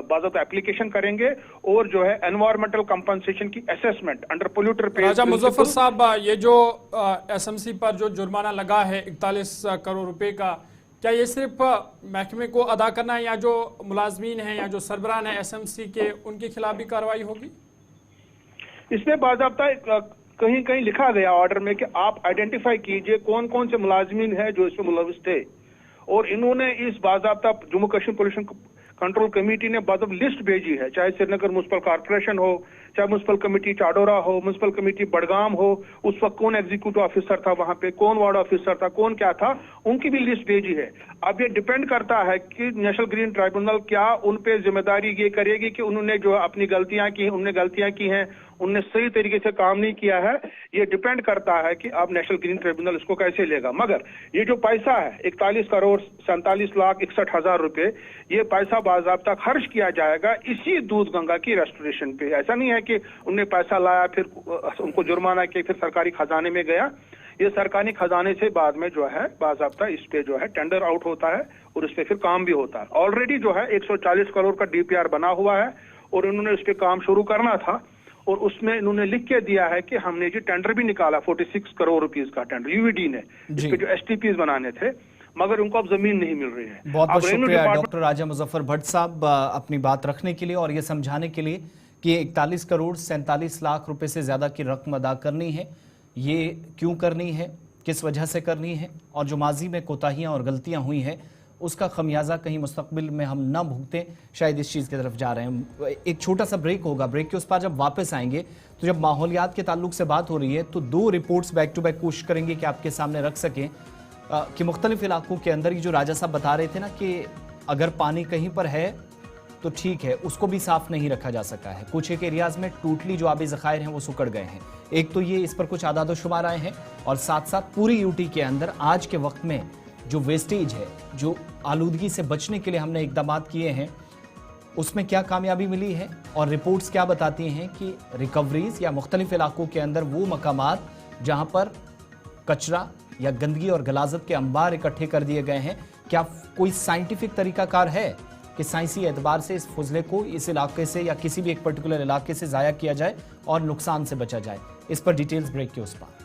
बाकायदा एप्लीकेशन करेंगे और जो है एनवायरमेंटल कंपनसेशन की असेसमेंट अंडर पोल्यूटर पे। राजा मुजफ्फर साहब, ये जो एसएमसी पर जो जुर्माना लगा है 41 करोड़ रुपए का, क्या ये सिर्फ महकमे को अदा करना है या जो मुलाजमीन हैं या जो सरबराह हैं एसएमसी के, उनके खिलाफ भी कार्रवाई होगी? इसमें बाकायदा कहीं कहीं लिखा गया ऑर्डर में कि आप आइडेंटिफाई कीजिए कौन कौन से मुलाजमीन हैं जो इसमें मुलविस थे, और इन्होंने इस बाकायदा Jammu Kashmir pollution control committee ने बाकायदा लिस्ट भेजी है, चाहे श्रीनगर म्युनिसिपल कॉर्पोरेशन हो, चाहे म्युनिसिपल कमेटी चाडोरा हो, म्युनिसिपल कमेटी बड़गाम हो, उस वक्त कौन एग्जीक्यूटिव ऑफिसर था वहां पे, कौन वार्ड ऑफिसर था, कौन क्या था, उनकी भी लिस्ट भेजी है। अब ये डिपेंड करता है कि नेशनल ग्रीन ट्राइब्यूनल क्या उन पे जिम्मेदारी ये करेगी कि उन्होंने जो अपनी गलतियां की, उनने गलतियां की हैं, उनने सही तरीके से काम नहीं किया है। ये डिपेंड करता है कि अब नेशनल ग्रीन ट्रिब्यूनल इसको कैसे लेगा। मगर ये जो पैसा है 41 करोड़ 47 लाख 61 हजार रुपए, ये पैसा बाकायदा खर्च किया जाएगा इसी दूध गंगा की रेस्टोरेशन पे। ऐसा नहीं है कि उनने पैसा लाया फिर उनको जुर्माना किया फिर सरकारी खजाने में गया। ये सरकारी खजाने से बाद में जो है बाकायदा इस पे जो है टेंडर आउट होता है और इस पे फिर काम भी होता है। ऑलरेडी जो है 140 करोड़ का डीपीआर बना हुआ है और इन्होंने इस पे काम शुरू करना था, और उसमें इन्होंने लिख के दिया है कि हमने जो टेंडर भी निकाला 46 करोड़ रुपीस का टेंडर यूवीडी ने, इस पे जो एसटीपीज बनाने थे, मगर उनको अब जमीन नहीं मिल रही है। बहुत बहुत शुक्रिया डॉक्टर राजा मुजफ्फर भट्ट साहब अपनी बात रखने के लिए और ये समझाने के लिए कि 41 करोड़ 47 लाख रुपए से ज्यादा की रकम अदा करनी है, ये क्यों करनी है, किस वजह से करनी है, और जो माजी में कोताहियां और गलतियां हुई हैं उसका खमियाजा कहीं मुस्तकबिल में हम न भुगतें, शायद इस चीज़ की तरफ जा रहे हैं। एक छोटा सा ब्रेक होगा, ब्रेक के उस पर जब वापस आएंगे तो जब माहौलियात के ताल्लुक से बात हो रही है तो 2 रिपोर्ट्स बैक टू बैक कोशिश करेंगे कि आपके सामने रख सकें कि मुख्तलिफ इलाकों के अंदर ये जो राजा साहब बता रहे थे ना कि अगर पानी कहीं पर है तो ठीक है, उसको भी साफ नहीं रखा जा सका है। कुछ एक एरियाज में टोटली जो आबी ज़खायर हैं वो सुकड़ गए हैं। एक तो ये इस पर कुछ आदाद शुमार आए हैं, और साथ साथ पूरी यूटी के अंदर आज के वक्त में जो वेस्टेज है, जो आलूदगी से बचने के लिए हमने इकदाम किए हैं, उसमें क्या कामयाबी मिली है और रिपोर्ट्स क्या बताती हैं कि रिकवरीज या मुख्तलिफ इलाकों के अंदर वो मकामात जहां पर कचरा या गंदगी और गलाजत के अंबार इकट्ठे कर दिए गए हैं, क्या कोई साइंटिफिक तरीकाकार है कि साइंसी एतबार से इस फुजले को इस इलाके से या किसी भी एक पर्टिकुलर इलाके से ज़ाया किया जाए और नुकसान से बचा जाए? इस पर डिटेल्स ब्रेक के उस पार।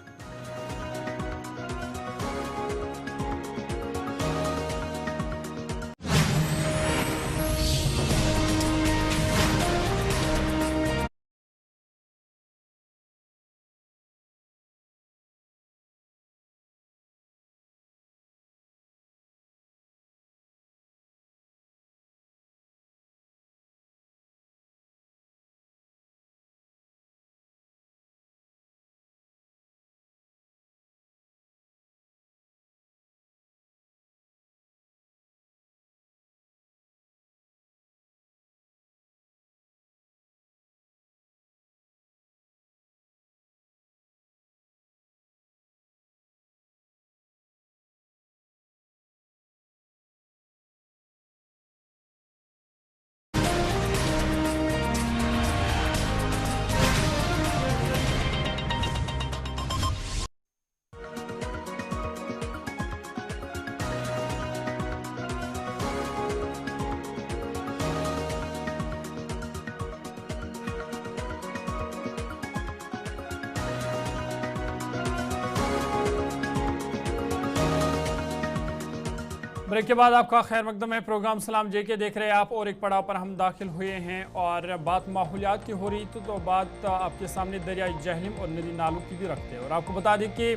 ब्रेक के बाद आपका खैर मकदम है। प्रोग्राम सलाम जेके देख रहे हैं आप, और एक पड़ाव पर हम दाखिल हुए हैं और बात माहौलियात की हो रही थी, तो बात आपके सामने दरियाई जहलिम और नदी नालों की भी रखते हैं। और आपको बता दें कि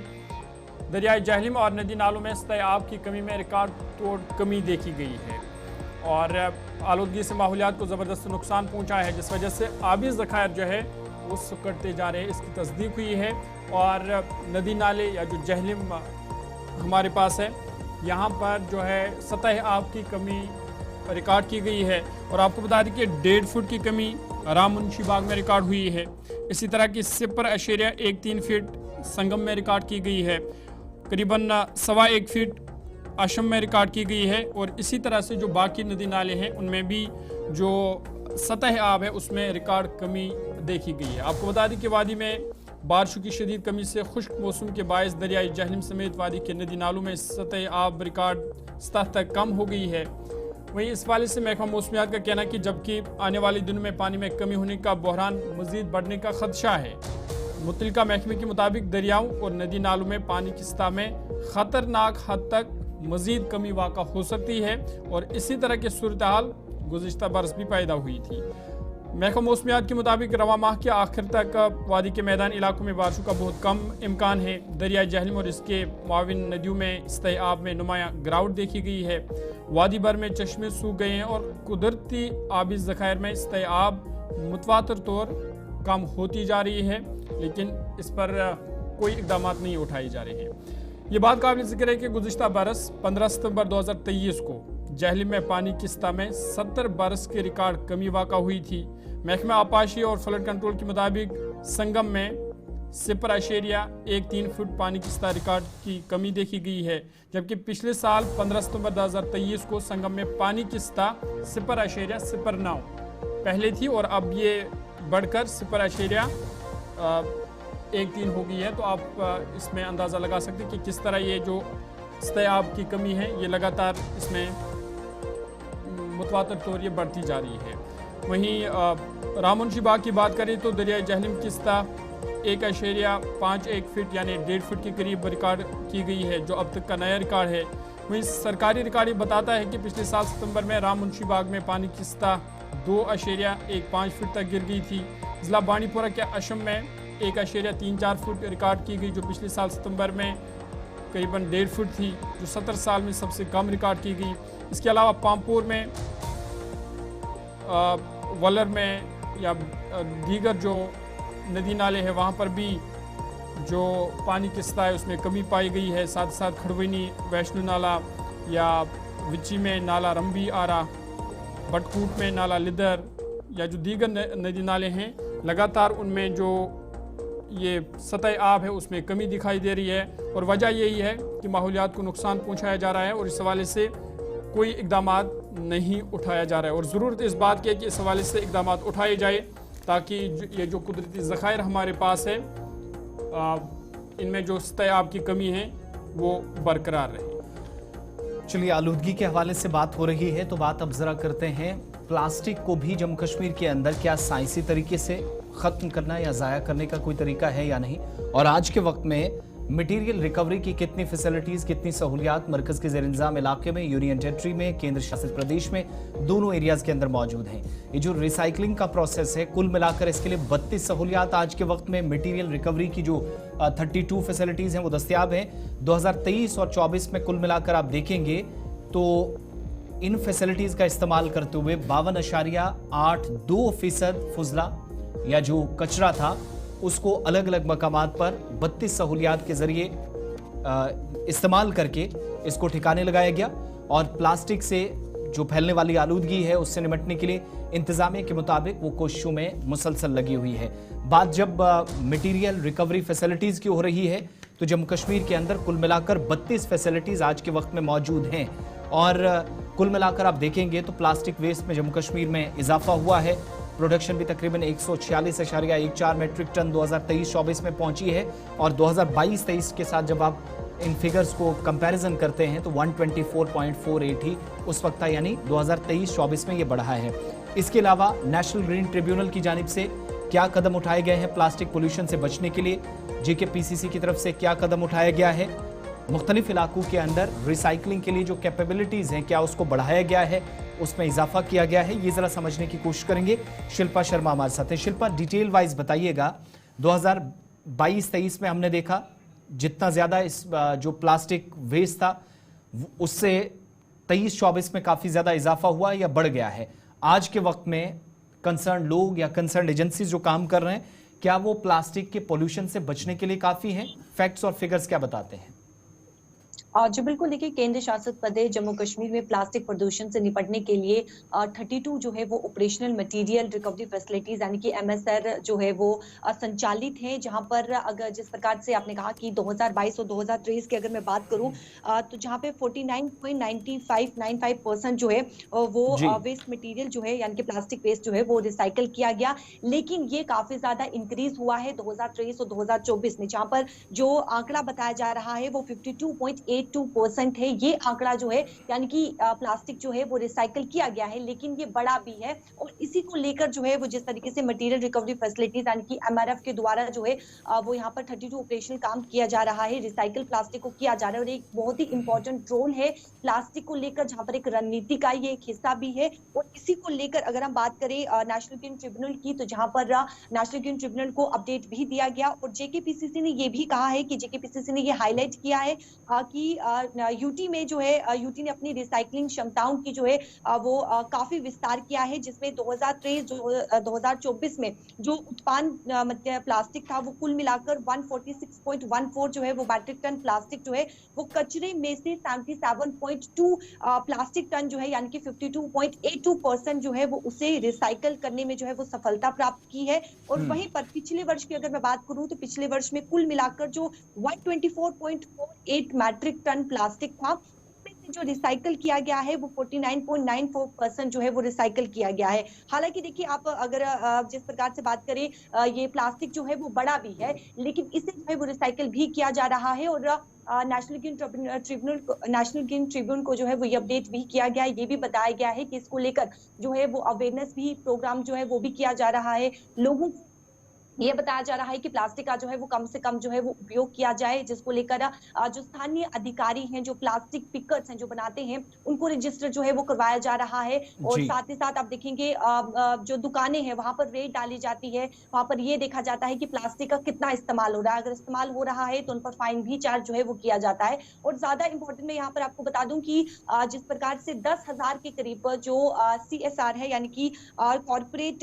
दरियाई जहलिम और नदी नालों में सतह की कमी में रिकॉर्ड तोड़ कमी देखी गई है और आलूदगी से माहौलियात को ज़बरदस्त नुकसान पहुँचा है, जिस वजह से आबी ज़खायर जो है वो सुकड़ते जा रहे हैं, इसकी तस्दीक हुई है। और नदी नाले या जो जहलिम हमारे पास है, यहाँ पर जो है सतह आब की कमी रिकॉर्ड की गई है। और आपको बता दें कि 1.5 फुट की कमी राम मुंशी बाग में रिकॉर्ड हुई है। इसी तरह की 0.13 फीट संगम में रिकॉर्ड की गई है। करीबन 1.25 फीट आशम में रिकॉर्ड की गई है। और इसी तरह से जो बाकी नदी नाले हैं उनमें भी जो सतह आब है उसमें रिकॉर्ड कमी देखी गई है। आपको बता दें कि वादी में बारिशों की शदीद कमी से खुश्क मौसम के बायस दरियाई जहलिम समेत वादी के नदी नालों में सतह आब रिकॉर्ड सतह तक कम हो गई है। वहीं इस वाले से महकमा मौसमियात का कहना है कि जबकि आने वाले दिनों में पानी में कमी होने का बहरान मजीद बढ़ने का खदशा है। मुतल्लिका महकमे के मुताबिक दरियाओं और नदी नालों में पानी की सतह में खतरनाक हद तक मजीद कमी वाक़ा हो सकती है और इसी तरह की सूरत हाल गुज़िश्ता बरस भी पैदा हुई थी। महकमा मौसमियात के मुताबिक रवा माह के आखिर तक वादी के मैदान इलाकों में बारिशों का बहुत कम इम्कान है। दरियाई जहलिम और इसके मुआविन नदियों में सतह आब में नुमाया गिरावट देखी गई है। वादी भर में चश्मे सूख गए हैं और कुदरती आबी ज़खायर में सतह आब मुतवातर तौर कम होती जा रही है, लेकिन इस पर कोई इकदाम नहीं उठाए जा रहे हैं। ये बात काबिल जिक्र है कि गुज़िश्ता बरस 15 सितंबर 2023 को जहलिम में पानी की सतह में 70 बरस के रिकॉर्ड कमी वाक़ा हुई थी। महकमा आपाशी और फ्लड कंट्रोल के मुताबिक संगम में 0.13 फुट पानी की सतह रिकॉर्ड की कमी देखी गई है, जबकि पिछले साल 15 सितंबर 2023 को संगम में पानी की सतह 0.09 पहले थी और अब ये बढ़कर 0.13 हो गई है। तो आप इसमें अंदाज़ा लगा सकते हैं कि किस तरह ये जो सतह आब की कमी है ये लगातार इसमें मुतवातर तौर ये बढ़ती जा रही है। वहीं राम मुंशी बाग की बात करें तो दरियाई जहलिम की सतह 1.51 फीट यानी 1.5 फुट के करीब रिकॉर्ड की गई है, जो अब तक का नया रिकॉर्ड है। वहीं सरकारी रिकॉर्ड बताता है कि पिछले साल सितंबर में राम मुंशी बाग में पानी की सतह 2.15 फुट तक गिर गई थी। ज़िला बानीपुरा के अशम में 1.34 फुट रिकॉर्ड की गई, जो पिछले साल सितंबर में करीबन 1.5 फुट थी, जो 70 साल में सबसे कम रिकॉर्ड की गई। इसके अलावा पामपुर में, वलर में या दीगर जो नदी नाले हैं वहाँ पर भी जो पानी की सतह है उसमें कमी पाई गई है। साथ साथ खड़वनी वैष्णो नाला या विची में नाला रंबी आरा, बटकूट में नाला लिदर या जो दीगर नदी नाले हैं लगातार उनमें जो ये सतह आब है उसमें कमी दिखाई दे रही है। और वजह यही है कि माहौलियात को नुकसान पहुँचाया जा रहा है और इस हवाले से कोई इकदाम नहीं उठाया जा रहा है। और ज़रूरत इस बात की है कि इस हवाले से इकदाम उठाए जाए ताकि ये जो कुदरती ज़खायर हमारे पास है इनमें जो सतह आब की कमी है वो बरकरार रहे। चलिए, आलूदगी के हवाले से बात हो रही है तो बात अब जरा करते हैं प्लास्टिक को भी जम्मू कश्मीर के अंदर क्या साइंसी तरीके से ख़त्म करना या ज़ाया करने का कोई तरीका है या नहीं, और आज के वक्त में मटेरियल रिकवरी की कितनी फैसिलिटीज़, कितनी सहूलियात मरकज़ के ज़ेर-इंतज़ाम इलाके में, यूनियन टेरिटरी में, केंद्र शासित प्रदेश में, दोनों एरियाज़ के अंदर मौजूद हैं। ये जो रिसाइकलिंग का प्रोसेस है कुल मिलाकर इसके लिए 32 सहूलियात आज के वक्त में मटेरियल रिकवरी की जो 32 फैसिलिटीज़ हैं वो दस्तियाब हैं। 2023 और 24 में कुल मिलाकर आप देखेंगे तो इन फैसिलिटीज़ का इस्तेमाल करते हुए 52.82% फुजला या जो कचरा था उसको अलग अलग मकामात पर 32 सहूलियात के जरिए इस्तेमाल करके इसको ठिकाने लगाया गया। और प्लास्टिक से जो फैलने वाली आलूदगी है उससे निपटने के लिए इंतजामिया के मुताबिक वो कोशिशों में मुसलसल लगी हुई है। बात जब मटेरियल रिकवरी फैसिलिटीज़ की हो रही है तो जम्मू कश्मीर के अंदर कुल मिलाकर 32 फैसिलिटीज़ आज के वक्त में मौजूद हैं। और कुल मिलाकर आप देखेंगे तो प्लास्टिक वेस्ट में जम्मू कश्मीर में इजाफा हुआ है। प्रोडक्शन भी तकरीबन 146.14 मेट्रिक टन 2023-24 में पहुंची है और 2022-23 के साथ जब आप इन फिगर्स को कंपैरिजन करते हैं तो 124.48 ही उस वक्त था, यानी 2023-24 में ये बढ़ा है। इसके अलावा नेशनल ग्रीन ट्रिब्यूनल की जानिब से क्या कदम उठाए गए हैं प्लास्टिक पोल्यूशन से बचने के लिए, जेके पीसीसी की तरफ से क्या कदम उठाया गया है, मुख्तलिफ इलाकों के अंदर रिसाइकलिंग के लिए जो कैपेबिलिटीज़ हैं, क्या उसको बढ़ाया गया है, उसमें इजाफा किया गया है, ये ज़रा समझने की कोशिश करेंगे। शिल्पा शर्मा हमारे साथ है। शिल्पा, डिटेल वाइज बताइएगा, 2022-23 में हमने देखा जितना ज़्यादा इस जो प्लास्टिक वेस्ट था उससे 23-24 में काफ़ी ज़्यादा इजाफा हुआ या बढ़ गया है? आज के वक्त में कंसर्न लोग या कंसर्न एजेंसीज जो काम कर रहे हैं, क्या वो प्लास्टिक के पोल्यूशन से बचने के लिए काफ़ी हैं? फैक्ट्स और फिगर्स क्या बताते हैं? जी बिल्कुल, देखिए केंद्र शासित प्रदेश जम्मू कश्मीर में प्लास्टिक प्रदूषण से निपटने के लिए 32 जो है वो ऑपरेशनल मटेरियल रिकवरी फैसिलिटीज यानी कि MSR जो है वो संचालित है, जहां पर अगर जिस प्रकार से आपने कहा कि 2022 और 2023 की अगर मैं बात करूं तो जहां पे 49.95% जो है वो वेस्ट मटेरियल जो है यानी कि प्लास्टिक वेस्ट जो है वो रिसाइकल किया गया। लेकिन ये काफी ज्यादा इंक्रीज हुआ है 2023 और 2024 में, जहां पर जो आंकड़ा बताया जा रहा है वो 52.82% है। ये आंकड़ा जो है यानी कि प्लास्टिक जो है वो रिसाइकल किया गया है, लेकिन ये बड़ा भी है। और इसी को लेकर जो है वो जिस तरीके से मटेरियल रिकवरी फैसिलिटीज यानी कि MRF के द्वारा जो है वो यहाँ पर 32 ऑपरेशनल काम किया जा रहा है, रिसाइकल प्लास्टिक को किया जा रहा है। और एक बहुत ही इंपॉर्टेंट रोल है प्लास्टिक को लेकर, जहाँ पर एक रणनीति का ये एक हिस्सा भी है। और इसी को लेकर अगर हम बात करें नेशनल ग्रीन ट्रिब्यूनल की, तो जहाँ पर नेशनल ग्रीन ट्रिब्यूनल को अपडेट भी दिया गया और JKPCC ने ये भी कहा है कि JKPCC ने ये हाईलाइट किया है कि यूटी में जो है यूटी ने अपनी रिसाइकलिंग क्षमताओं की जो है वो काफी विस्तार किया है, जिसमें 2023-2024 में जो उत्पादन प्लास्टिक था वो कुल मिलाकर 146.14 जो है वो मैट्रिक टन प्लास्टिक जो है वो कचरे में से 77.2 प्लास्टिक टन जो है यानी कि 52.82% जो है वो उसे रिसाइकल करने में जो है वो सफलता प्राप्त की है। और वहीं पर पिछले वर्ष की अगर मैं बात करूं तो पिछले वर्ष में कुल मिलाकर जो 124.48 मैट्रिक टन प्लास्टिक था, जो रिसाइकल किया गया है वो 49.94% जो है वो रिसाइकल किया गया है। हालांकि देखिए आप अगर जिस प्रकार से बात करें ये प्लास्टिक जो है वो बड़ा भी है, लेकिन इसे जो है वो रिसाइकल भी किया जा रहा है। और नेशनल ग्रीन ट्रिब्यूनल को जो है वो ये अपडेट भी किया गया है, ये भी बताया गया है कि इसको लेकर जो है वो अवेयरनेस भी प्रोग्राम जो है वो भी किया जा रहा है। लोगों को ये बताया जा रहा है कि प्लास्टिक का जो है वो कम से कम जो है वो उपयोग किया जाए, जिसको लेकर जो स्थानीय अधिकारी हैं, जो प्लास्टिक पिकर्स हैं जो बनाते हैं, उनको रजिस्टर जो है वो करवाया जा रहा है। और साथ ही साथ आप देखेंगे जो दुकानें हैं वहां पर रेट डाली जाती है, वहां पर ये देखा जाता है कि प्लास्टिक का कितना इस्तेमाल हो रहा है। अगर इस्तेमाल हो रहा है तो उन पर फाइन भी चार्ज जो है वो किया जाता है। और ज्यादा इंपॉर्टेंट मैं यहाँ पर आपको बता दूं कि जिस प्रकार से 10,000 के करीब जो CSR है यानी कि कॉर्पोरेट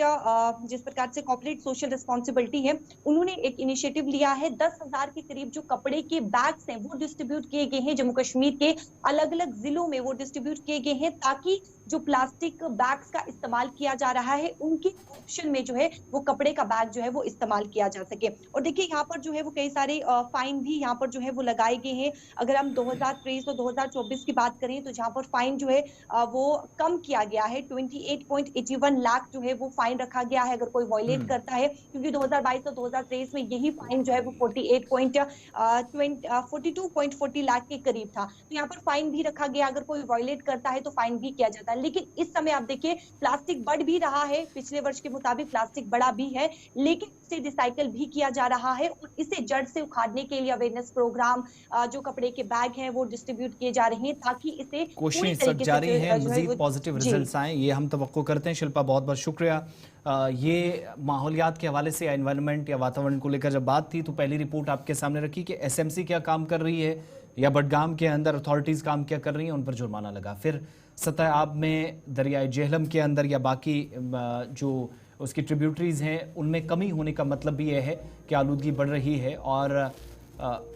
जिस प्रकार से कॉर्पोरेट सोशल रिस्पॉन्सिबिलिटी है, उन्होंने एक इनिशिएटिव लिया है। 10,000 के करीब जो कपड़े के बैग्स हैं वो डिस्ट्रीब्यूट किए गए हैं जम्मू कश्मीर के अलग अलग जिलों में, वो डिस्ट्रीब्यूट किए गए हैं ताकि जो प्लास्टिक बैग्स का इस्तेमाल किया जा रहा है उनके ऑप्शन में जो है वो कपड़े का बैग जो है वो इस्तेमाल किया जा सके। और देखिए यहाँ पर जो है वो कई सारे फाइन भी यहाँ पर जो है वो लगाए गए हैं। अगर हम 2023 और 2024 की बात करें तो जहाँ पर फाइन जो है वो कम किया गया है, 28.81 लाख जो है वो फाइन रखा गया है अगर कोई वायलेट करता है, क्योंकि 2022 और 2023 में यही फाइन जो है वो 42.40 लाख के करीब था। तो यहाँ पर फाइन भी रखा गया, अगर कोई वायलेट करता है तो फाइन भी किया जाता है। लेकिन इस समय आप देखिए प्लास्टिक बढ़ भी रहा है, पिछले वर्ष के मुताबिक प्लास्टिक बढ़ा भी है, लेकिन इसे रिसाइकल भी किया जा रहा है। और इसे जड़ से उखाड़ने के लिए अवेयरनेस प्रोग्राम जो कपड़े के बैग हैं वो डिस्ट्रीब्यूट किए जा रहे हैं ताकि इसे कोशिश जारी है मजीद पॉजिटिव रिजल्ट्स आए, ये हम तवक्को करते हैं। शिल्पा बहुत बहुत शुक्रिया। ये माहौलियात के हवाले से या एनवायरनमेंट या वातावरण को लेकर जब बात थी तो पहली रिपोर्ट आपके सामने रखी कि SMC क्या काम कर रही है या बडगाम के अंदर अथॉरिटीज़ काम क्या कर रही हैं, उन पर जुर्माना लगा। फिर सतह आब में दरियाए जेहलम के अंदर या बाकी जो उसकी ट्रिब्यूटरीज़ हैं उनमें कमी होने का मतलब भी यह है कि आलूदगी बढ़ रही है और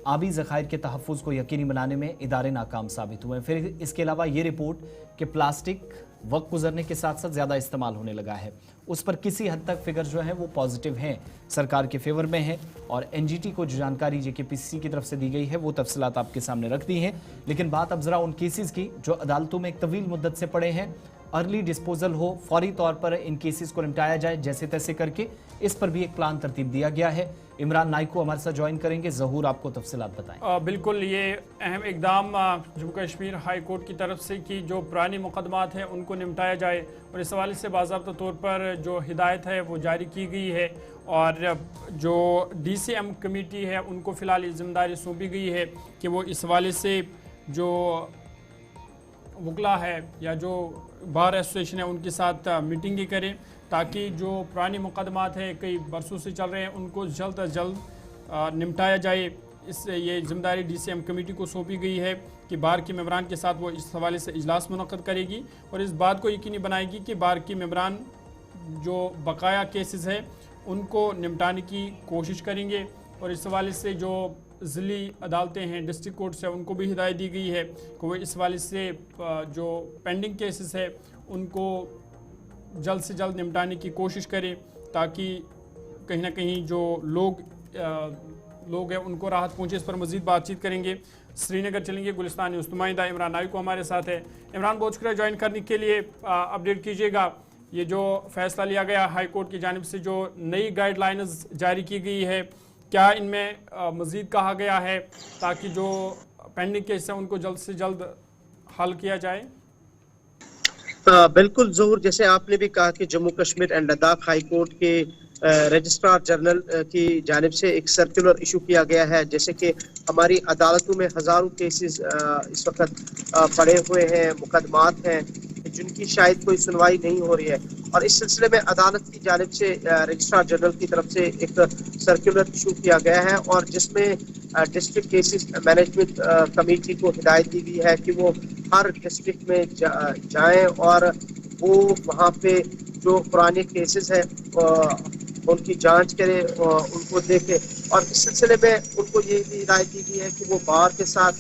आबी ज़खायर के तहफ़्फ़ुज़ को यकीनी बनाने में इदारे नाकाम साबित हुए। फिर इसके अलावा ये रिपोर्ट कि प्लास्टिक वक्त गुजरने के साथ साथ ज़्यादा इस्तेमाल होने लगा है, उस पर किसी हद तक फिगर जो है वो पॉजिटिव हैं, सरकार के फेवर में है। और NGT को जो जानकारी JKPCC की तरफ से दी गई है वो तफसीलात आपके सामने रख दी हैं। लेकिन बात अब ज़रा उन केसेस की जो अदालतों में एक तवील मुद्दत से पड़े हैं, अर्ली डिस्पोजल हो, फौरी तौर पर इन केसेस को निपटाया जाए जैसे तैसे करके। इस पर भी एक प्लान तरतीब दिया गया है। इमरान नाइक को हमारे साथ ज्वाइन करेंगे। ज़हूर आपको तफसीलात बताएं। बिल्कुल, ये अहम इकदाम जम्मू कश्मीर हाई कोर्ट की तरफ से कि जो पुरानी मुकदमात हैं उनको निपटाया जाए, और इस हवाले से बाज़ाब्ता तौर पर जो हिदायत है वो जारी की गई है, और जो DCM कमेटी है उनको फ़िलहाल ये जिम्मेदारी सौंपी गई है कि वो इस हवाले से जो वकला है या जो बार एसोसिएशन है उनके साथ मीटिंगें करें, ताकि जो पुरानी मुकदमात हैं कई बरसों से चल रहे हैं उनको जल्द अज जल्द निपटाया जाए। ये जिम्मेदारी DCM कमेटी को सौंपी गई है कि बार के मेंबरान के साथ वो इस हवाले से इजलास मुनक़्क़द करेगी और इस बात को यकीनी बनाएगी कि बार के मेंबरान जो बकाया केसेस है उनको निपटाने की कोशिश करेंगे। और इस हवाले से जो ज़िली अदालतें हैं, डिस्ट्रिक्ट कोर्ट्स हैं, उनको भी हिदायत दी गई है कि वो इस हवाले से जो पेंडिंग केसेस है उनको जल्द से जल्द निपटाने की कोशिश करें, ताकि कहीं ना कहीं जो लोग हैं उनको राहत पहुँचे। इस पर मज़ीद बातचीत करेंगे। श्रीनगर चलेंगे, गुलिस्तान न्यूज़ नुमाइंदा इमरान नाइक को हमारे साथ है। इमरान, बहुत शुक्रिया ज्वाइन करने के लिए। अपडेट कीजिएगा, ये जो फैसला लिया गया हाई कोर्ट की जानिब से, जो नई गाइडलाइंस जारी की गई है, क्या इनमें मज़ीद कहा गया है ताकि जो पेंडिंग केस है उनको जल्द से जल्द हल किया जाए? बिल्कुल ज़हूर, जैसे आपने भी कहा कि Jammu Kashmir and Ladakh high court के रजिस्ट्रार जनरल की जानिब से एक सर्कुलर इशू किया गया है, जैसे कि हमारी अदालतों में हज़ारों केसेस इस वक्त पड़े हुए हैं, मुकदमात हैं जिनकी शायद कोई सुनवाई नहीं हो रही है, और इस सिलसिले में अदालत की जानिब से रजिस्ट्रार जनरल की तरफ से एक सर्कुलर इशू किया गया है, और जिसमें डिस्ट्रिक्ट केसेस मैनेजमेंट कमेटी को हिदायत दी गई है कि वो हर डिस्ट्रिक्ट में जाएं और वो वहाँ पे जो पुराने केसेस हैं उनकी जांच करें, उनको देखें, और इस सिलसिले में उनको ये भी हिदायत दी गई है कि वो बार के साथ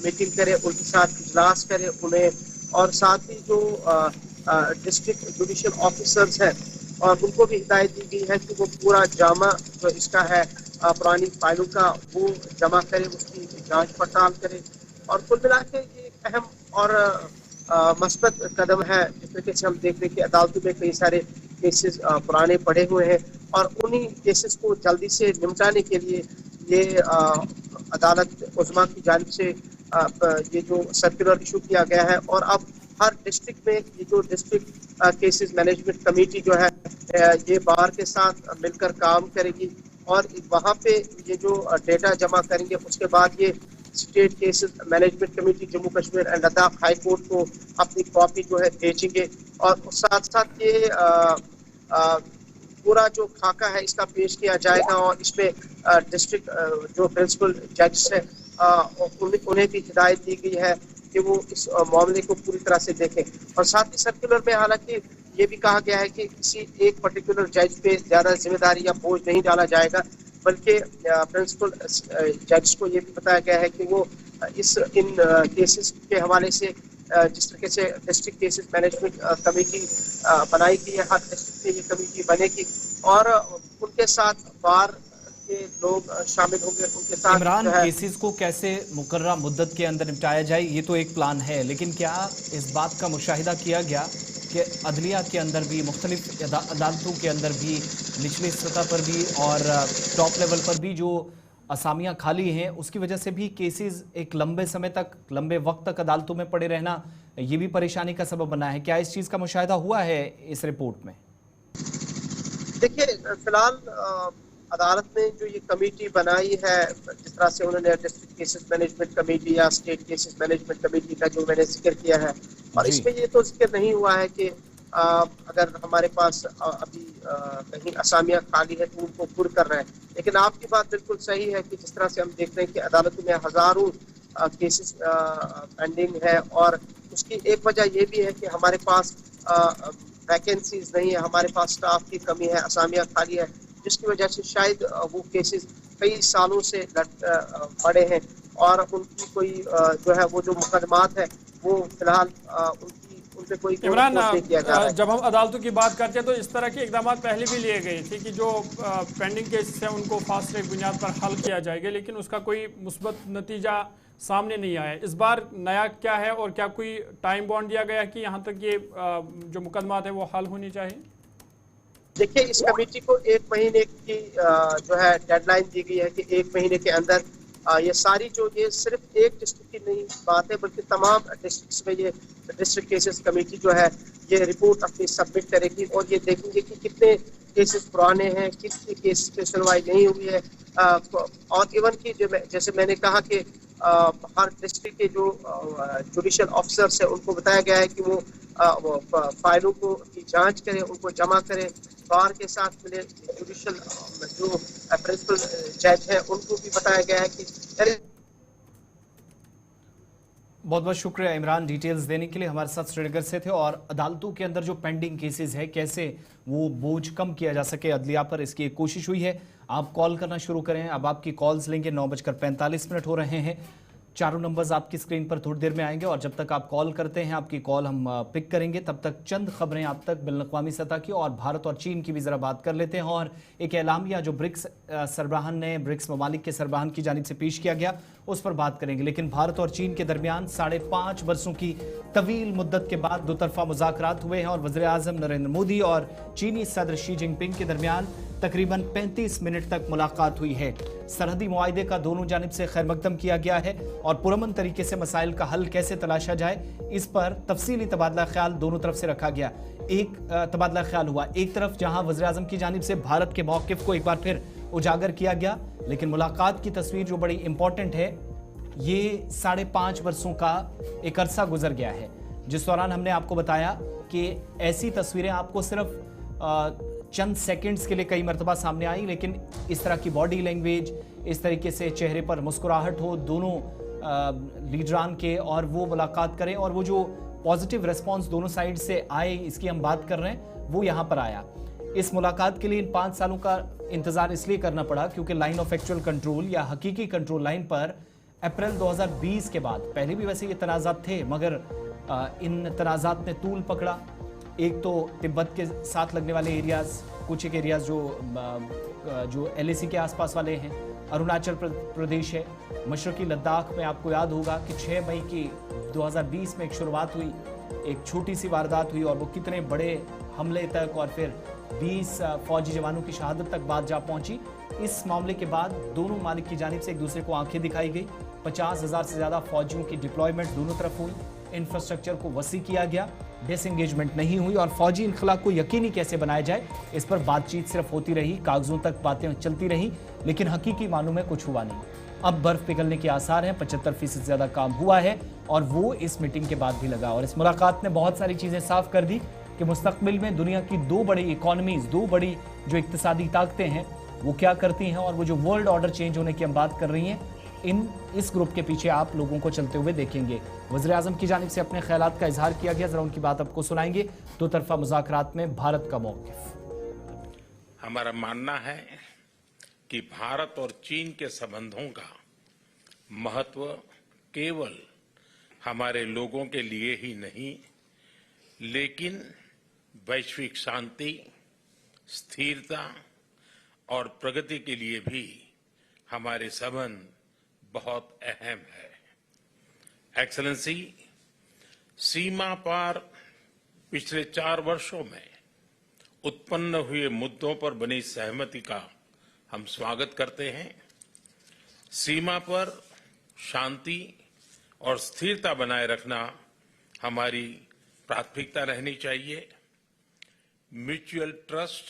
मीटिंग करें, उनके साथ इजलास करें उन्हें, और साथ ही जो डिस्ट्रिक्ट जुडिशियल ऑफिसर्स हैं और उनको भी हिदायत दी गई है कि वो पूरा जामा जो इसका है पुरानी फाइलों का वो जमा करें, उसकी जांच पड़ताल करें। और कुल मिला के ये एक अहम और मस्बत कदम है, जिस तरीके से हम देख रहे हैं कि अदालतों में कई सारे केसेस पुराने पड़े हुए हैं, और उन्हीं केसेस को जल्दी से निपटाने के लिए ये अदालत उज़्मा की जानिब से ये जो सर्कुलर इशू किया गया है, और अब हर डिस्ट्रिक्ट में ये जो डिस्ट्रिक्ट केसेस मैनेजमेंट कमेटी जो है ये बार के साथ मिलकर काम करेगी, और वहाँ पे ये जो डेटा जमा करेंगे उसके बाद ये state cases management committee Jammu Kashmir and Ladakh high court को अपनी कॉपी जो है भेजेंगे, और साथ साथ ये पूरा जो खाका है इसका पेश किया जाएगा, और इसमें डिस्ट्रिक्ट जो प्रिंसिपल जज है उन्हें भी हिदायत दी गई है कि वो इस मामले को पूरी तरह से देखें। और साथ ही सर्कुलर में हालांकि ये भी कहा गया है कि किसी एक पर्टिकुलर जज पे ज़्यादा जिम्मेदारी या बोझ नहीं डाला जाएगा, बल्कि प्रिंसिपल जज को ये भी बताया गया है कि वो इन केसेस के हवाले से जिस तरीके से डिस्ट्रिक्ट केसेस मैनेजमेंट कमेटी बनाई गई है, हर डिस्ट्रिक्ट में ये कमेटी बनेगी और उनके साथ बार के लोग शामिल होंगे, उनके साथ इमरान केसेस को कैसे मुकर्रर मुद्दत के अंदर निपटाया जाए ये तो एक प्लान है, लेकिन क्या इस बात का मुशाहिदा किया गया कि अदलिया के अंदर भी, मुख्तलिफ अदालतों के अंदर भी, निचली सतह पर भी और टॉप लेवल पर भी जो असामियाँ खाली हैं उसकी वजह से भी केसेस एक लंबे समय तक, लंबे वक्त तक अदालतों में पड़े रहना ये भी परेशानी का सबब बना है? क्या इस चीज़ का मुशाहिदा हुआ है इस रिपोर्ट में? देखिए, फिलहाल अदालत ने जो ये कमेटी बनाई है, जिस तरह से उन्होंने डिस्ट्रिक्ट केसेस मैनेजमेंट कमेटी या स्टेट केसेस मैनेजमेंट कमेटी का जो मैंने जिक्र किया है, और इसमें ये तो जिक्र नहीं हुआ है कि अगर हमारे पास अभी कहीं असामियाँ खाली है तो उनको पुर कर रहे हैं, लेकिन आपकी बात बिल्कुल सही है कि जिस तरह से हम देख रहे हैं कि अदालतों में हज़ारों केसेस पेंडिंग है, और उसकी एक वजह ये भी है कि हमारे पास वैकेंसीज नहीं है, हमारे पास स्टाफ की कमी है, असामियाँ खाली है, जिसकी वजह से शायद वो केसेस कई सालों से पड़े हैं और उनकी कोई जो है वो जो मुकदमात है वो फिलहाल उन उसमें कोई इमरान, नहीं किया जा रहा है। जब हम अदालतों की बात करते हैं तो इस तरह के इकदाम पहले भी लिए गए थे कि जो पेंडिंग केसेस हैं उनको फास्ट ट्रैक बुनियाद पर हल किया जाएगा, लेकिन उसका कोई मुस्बत नतीजा सामने नहीं आया। इस बार नया क्या है और क्या कोई टाइम बॉन्ड दिया गया कि यहाँ तक ये जो मुकदमात है वो हल होनी चाहिए? देखिए, इस कमेटी को 1 महीने की जो है डेडलाइन दी गई है कि 1 महीने के अंदर ये सारी जो ये सिर्फ एक डिस्ट्रिक्ट की नहीं बात है बल्कि तमाम डिस्ट्रिक्ट्स में ये डिस्ट्रिक्ट केसेस कमेटी जो है ये रिपोर्ट अपनी सबमिट करेगी और ये देखेंगे कि कितने केसेस पुराने हैं, कितने केसेस की सुनवाई नहीं हुई है। और इवन की जैसे मैंने कहा कि हर डिस्ट्रिक्ट के जो जुडिशियल ऑफिसर्स हैं उनको बताया गया है कि वो फाइलों को की जांच करें, उनको जमा करें, बार के साथ मिले। जुडिशियल जो प्रिंसिपल जज है उनको भी बताया गया है कि बहुत बहुत शुक्रिया इमरान डिटेल्स देने के लिए। हमारे साथ श्रीनगर से थे और अदालतों के अंदर जो पेंडिंग केसेस है कैसे वो बोझ कम किया जा सके अदलिया पर, इसकी एक कोशिश हुई है। आप कॉल करना शुरू करें, अब आपकी कॉल्स लेंगे। 9:45 हो रहे हैं। चारों नंबर्स आपकी स्क्रीन पर थोड़ी देर में आएंगे और जब तक आप कॉल करते हैं आपकी कॉल हम पिक करेंगे। तब तक चंद खबरें आप तक बिन-अक़वामी सतह की और भारत और चीन की भी ज़रा बात कर लेते हैं। और एक एलामिया जो ब्रिक्स सरबराहान ने ब्रिक्स ममालिक के सरबराहान की जानिब से पेश किया गया उस पर बात करेंगे। लेकिन भारत और चीन के दरमियान 5.5 बरसों की तवील मुद्दत के बाद दोतरफा मुज़ाकरात हुए हैं और वज़ीर आज़म नरेंद्र मोदी और चीनी सदर शी जिनपिंग के दरमियान तकरीबन 35 मिनट तक मुलाकात हुई है। सरहदी मुआहिदे का दोनों जानिब से खैर मकदम किया गया है और पुरअमन तरीके से मसाइल का हल कैसे तलाशा जाए इस पर तफसीली तबादला ख्याल दोनों तरफ से रखा गया। एक तबादला ख्याल हुआ एक तरफ जहां वज़ीर आज़म की जानिब से भारत के मौक़िफ़ को एक बार फिर उजागर किया गया, लेकिन मुलाकात की तस्वीर जो बड़ी इंपॉर्टेंट है, ये 5.5 बरसों का एक अरसा गुजर गया है जिस दौरान हमने आपको बताया कि ऐसी तस्वीरें आपको सिर्फ चंद सेकंड्स के लिए कई मरतबा सामने आई, लेकिन इस तरह की बॉडी लैंग्वेज, इस तरीके से चेहरे पर मुस्कुराहट हो दोनों लीडरान के और वो मुलाकात करें और वो जो पॉजिटिव रिस्पांस दोनों साइड से आए इसकी हम बात कर रहे हैं वो यहाँ पर आया। इस मुलाकात के लिए इन 5 सालों का इंतज़ार इसलिए करना पड़ा क्योंकि लाइन ऑफ एक्चुअल कंट्रोल या हकीकी कंट्रोल लाइन पर अप्रैल 2020 के बाद पहले भी वैसे ये तनाज़ात थे मगर इन तनाज़ात ने तूल पकड़ा। एक तो तिब्बत के साथ लगने वाले एरियाज़, कुछ एक एरियाज़ जो LAC के आसपास वाले हैं, अरुणाचल प्रदेश है, मशरकी लद्दाख में आपको याद होगा कि 6 मई की 2020 में एक शुरुआत हुई, एक छोटी सी वारदात हुई और वो कितने बड़े हमले तक और फिर 20 फौजी जवानों की शहादत तक बात जा पहुंची। इस मामले के बाद दोनों मालिक की जानिब से एक दूसरे को आंखें दिखाई गई। 50,000 से ज़्यादा फौजियों की डिप्लॉयमेंट दोनों तरफ हुई, इंफ्रास्ट्रक्चर को वसी किया गया, डिसएंगेजमेंट नहीं हुई और फौजी इनखला को यकीनी कैसे बनाया जाए इस पर बातचीत सिर्फ होती रही, कागजों तक बातें चलती रही, लेकिन हकीकी मानों में कुछ हुआ नहीं। अब बर्फ पिघलने के आसार हैं, 75% से ज़्यादा काम हुआ है और वो इस मीटिंग के बाद भी लगा। और इस मुलाकात ने बहुत सारी चीज़ें साफ कर दी कि मुस्तकबिल में दुनिया की 2 बड़ी इकॉनमीज, 2 बड़ी जो इक्तिसादी ताकतें हैं वो क्या करती हैं और वो जो वर्ल्ड ऑर्डर चेंज होने की हम बात कर रही हैं, इस ग्रुप के पीछे आप लोगों को चलते हुए देखेंगे। वज़ीर आज़म की जानिब से अपने ख्यालात का इजहार किया गया, जरा उनकी बात आपको सुनाएंगे। दोतरफा मुज़ाकरात में भारत का मौक़िफ़। हमारा मानना है कि भारत और चीन के संबंधों का महत्व केवल हमारे लोगों के लिए ही नहीं, लेकिन वैश्विक शांति, स्थिरता और प्रगति के लिए भी हमारे संबंध बहुत अहम है। एक्सेलेंसी, सीमा पार पिछले 4 वर्षों में उत्पन्न हुए मुद्दों पर बनी सहमति का हम स्वागत करते हैं। सीमा पर शांति और स्थिरता बनाए रखना हमारी प्राथमिकता रहनी चाहिए। म्यूचुअल ट्रस्ट,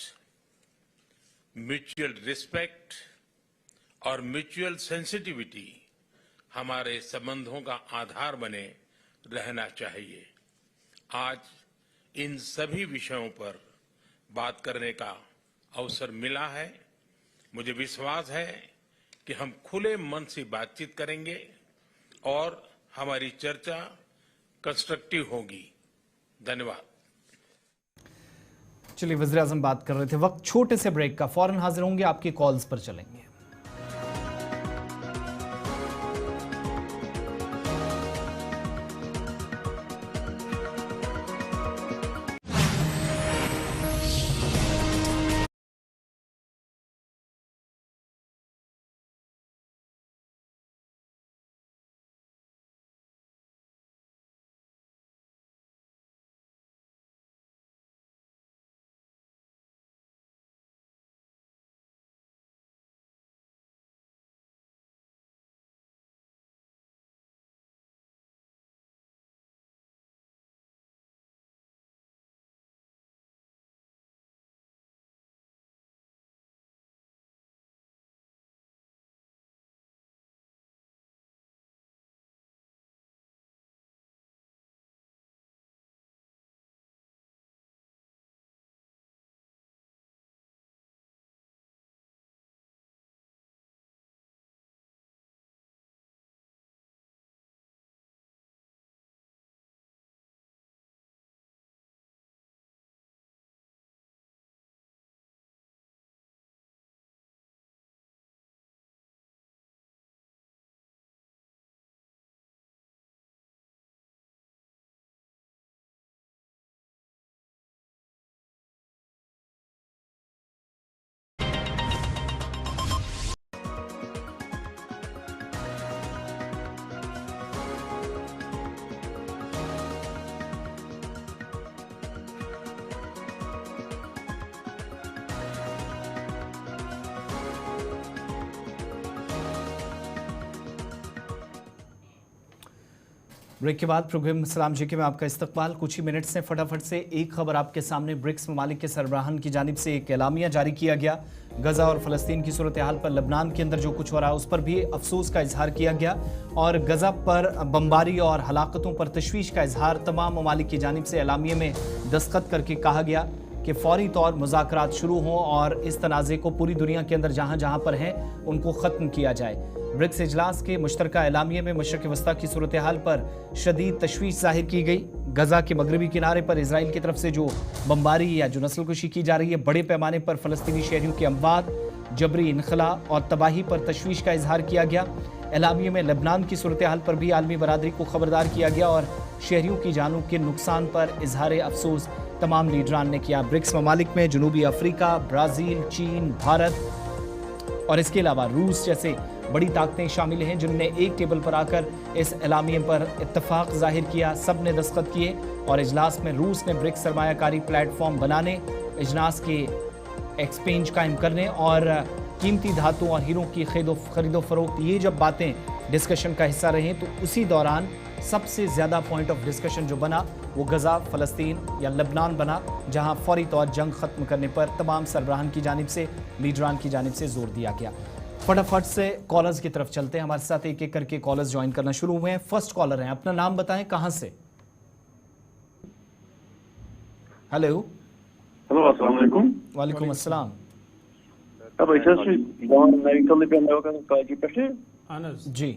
म्यूचुअल रिस्पेक्ट और म्यूचुअल सेंसिटिविटी हमारे संबंधों का आधार बने रहना चाहिए। आज इन सभी विषयों पर बात करने का अवसर मिला है। मुझे विश्वास है कि हम खुले मन से बातचीत करेंगे और हमारी चर्चा कंस्ट्रक्टिव होगी। धन्यवाद। चलिए, वज़ीर आज़म बात कर रहे थे। वक्त छोटे से ब्रेक का, फौरन हाजिर होंगे, आपकी कॉल्स पर चलेंगे। ब्रेक के बाद प्रोग्राम सलाम जी के में आपका इस्तकबाल। कुछ ही मिनट से फटाफट से एक खबर आपके सामने। ब्रिक्स ममालिक के सरबराहान की जानिब से एक एलामिया जारी किया गया। गजा और फ़लस्तीन की सूरत हाल पर, लबनान के अंदर जो कुछ हो रहा है उस पर भी अफसोस का इजहार किया गया और गजा पर बमबारी और हलाकतों पर तशवीश का इजहार तमाम ममालिक की जानिब से एलामिया में दस्तखत करके कहा गया कि फौरी तौर मुज़ाकरात शुरू हों और इस तनाज़े को पूरी दुनिया के अंदर जहाँ जहाँ पर हैं उनको ख़त्म किया जाए। ब्रिक्स इजलास के मुश्तरका एलामिया में मशरक़ वस्ता की सूरत हाल पर शदीद तशवीश जाहिर की गई। गजा के मगरबी किनारे पर इसराइल की तरफ से जो बमबारी या जो नस्लकुशी की जा रही है, बड़े पैमाने पर फ़लस्तीनी शहरियों की अमवात, जबरी इनखला और तबाही पर तशवीश का इजहार किया गया। एलामिया में लबनान की सूरत हाल पर भी आलमी बरादरी को खबरदार किया गया और शहरियों की जानों के नुकसान पर इजहार अफसोस तमाम लीडरान ने किया। ब्रिक्स ममालिक में जनूबी अफ्रीका, ब्राज़ील, चीन, भारत और इसके अलावा रूस जैसे बड़ी ताकतें शामिल हैं जिनने एक टेबल पर आकर इस एलामिया पर इत्तफाक जाहिर किया। सब ने दस्तखत किए और इजलास में रूस ने ब्रिक्स सरमायाकारी प्लेटफॉर्म बनाने, इजलास के एक्सचेंज कायम करने और कीमती धातुओं और हीरों की खरीदो फरोख्त, ये जब बातें डिस्कशन का हिस्सा रहे तो उसी दौरान सबसे ज़्यादा पॉइंट ऑफ डिस्कशन जो बना वो गजा, फ़लस्तीन या लबनान बना, जहां फौरी तौर जंग ख़त्म करने पर तमाम सरबराहान की जानिब से, लीडरान की जानिब से जोर दिया गया। फटाफट से कॉलर्स की तरफ चलते हैं। हमारे साथ एक एक करके कॉलर्स ज्वाइन करना शुरू हुए हैं। फर्स्ट कॉलर हैं, अपना नाम बताएं, कहां से? हेलो अस्सलाम वालेकुम। वालेकुम अस्सलाम। अब ऐसा मेडिकल पे जी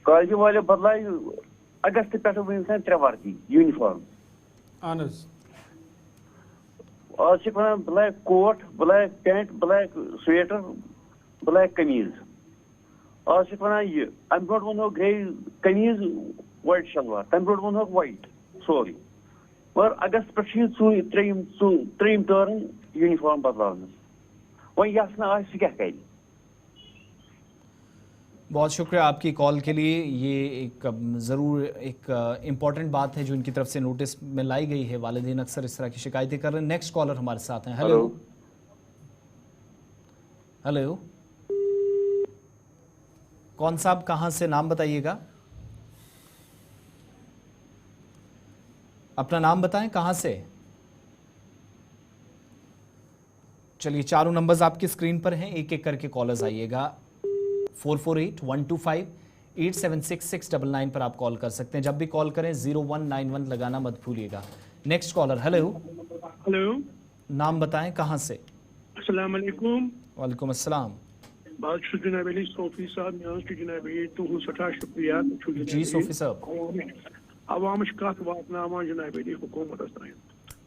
कॉलेज वाले बदलाय अगस्त पे वन 3 वर्दी यूनिफॉर्म आज black coat, black pant, black sweater, black कमीज। आज ये अम ब्रो वो ग्रे कमीज, वाइट शलवार, तम ब्रो वो वाइट सोरी, मगर अगस्त पे त्रीम टर्न यूनिफॉर्म बदलान वही यस क्या कर। बहुत शुक्रिया आपकी कॉल के लिए। ये एक ज़रूर एक इम्पॉर्टेंट बात है जो इनकी तरफ से नोटिस में लाई गई है। वालिदैन अक्सर इस तरह की शिकायतें कर रहे हैं। नेक्स्ट कॉलर हमारे साथ हैं। हेलो हेलो, कौन साहब, कहाँ से, नाम बताइएगा, अपना नाम बताएं, कहाँ से? चलिए, चारों नंबर्स आपकी स्क्रीन पर हैं, एक एक करके कॉलर्स आइएगा। 448-125-876-699 पर आप कॉल कर सकते हैं। जब भी कॉल करें 0191 लगाना मत भूलिएगा। Next collar. हेलो हेलो, नाम बताएं, कहां से? अस्सलाम वालेकुम। वालेकुम अस्सलाम। बात जनाब अली सोफी साहब जनाब तुह सठा शुक्रिया जी सोफी साहब। अवाम कत वातनावान जनाब अली हुकूमत तान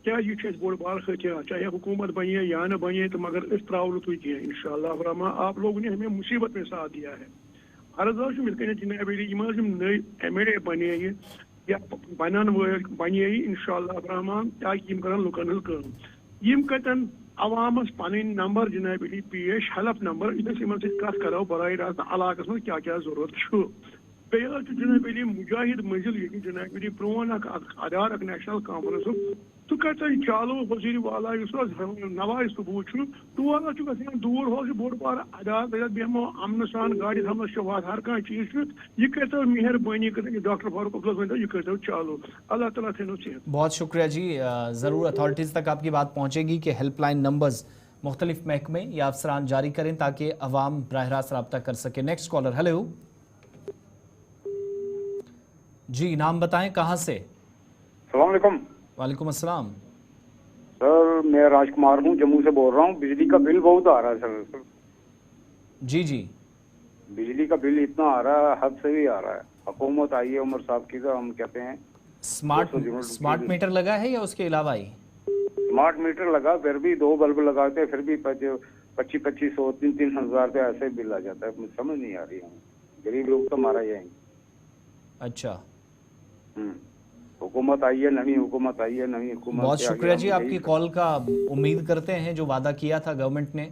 क्या यह बोड़ बार खतिया, चाहे हुकूमत बने या न बने, तो मगर इस त्रावल तुम कह इंशाअल्लाह रहमान। आप लोगों ने हमें मुसीबत में साथ दिया है। अर्ज जनाब अली नई MLA बने या बनान बने इंशाअल्लाह रहमान, ताकि कर लुकन हज कम कतन अवामस पन नंबर जनाब अली पेश, हेल्प नंबर इन कत करो बराह रास्त इलाकस में क्या क्या जरूरत जनाब अली मुजाहिद मंजिल ये जनाब अली प्रोन अदार नेशनल कॉन्फ्रेंस तो कर चालू वजीर वाला नवाज सबू तोर दूर हो बोड़ बार अदालत बेहमो अमन सान गाड़ी थमस हर कह चीज यह कर मेहरबानी कर डॉक्टर फारूक अब्दुल्ला वन यह कर चालू। अल्लाह ताला थो सेहत। बहुत शुक्रिया जी। ज़रूर अथॉरिटीज़ तक आपकी बात पहुँचेगी कि हेल्पलाइन नंबर्स मुख्तलिफ महकमे या अफसरान जारी करें ताकि अवाम बराह रास्त रब्ता कर सके। Next collar. हेलो जी, नाम बताएं, कहाँ से? अस्सलाम वालेकुम। वालेकुम अस्सलाम। सर मैं राजकुमार हूँ, जम्मू से बोल रहा हूँ। बिजली का बिल बहुत आ रहा है सर। जी जी, बिजली का बिल इतना आ रहा है, हद से भी आ रहा है। हुकूमत आई है उमर साहब की, तो हम कहते हैं स्मार्ट मीटर लगा है या उसके अलावा ही? स्मार्ट मीटर लगा, फिर भी 2 बल्ब लगाते हैं, फिर भी 2500 3 हजार रुपये ऐसे बिल आ जाता है। मुझे समझ नहीं आ रही है, गरीब लोग तो मारा जाएंगे। अच्छा, हुकूमत आई है, नवी हुकूमत आई है, नवी हुकूमत। बहुत शुक्रिया जी आपकी कॉल का। उम्मीद करते हैं जो वादा किया था गवर्नमेंट ने,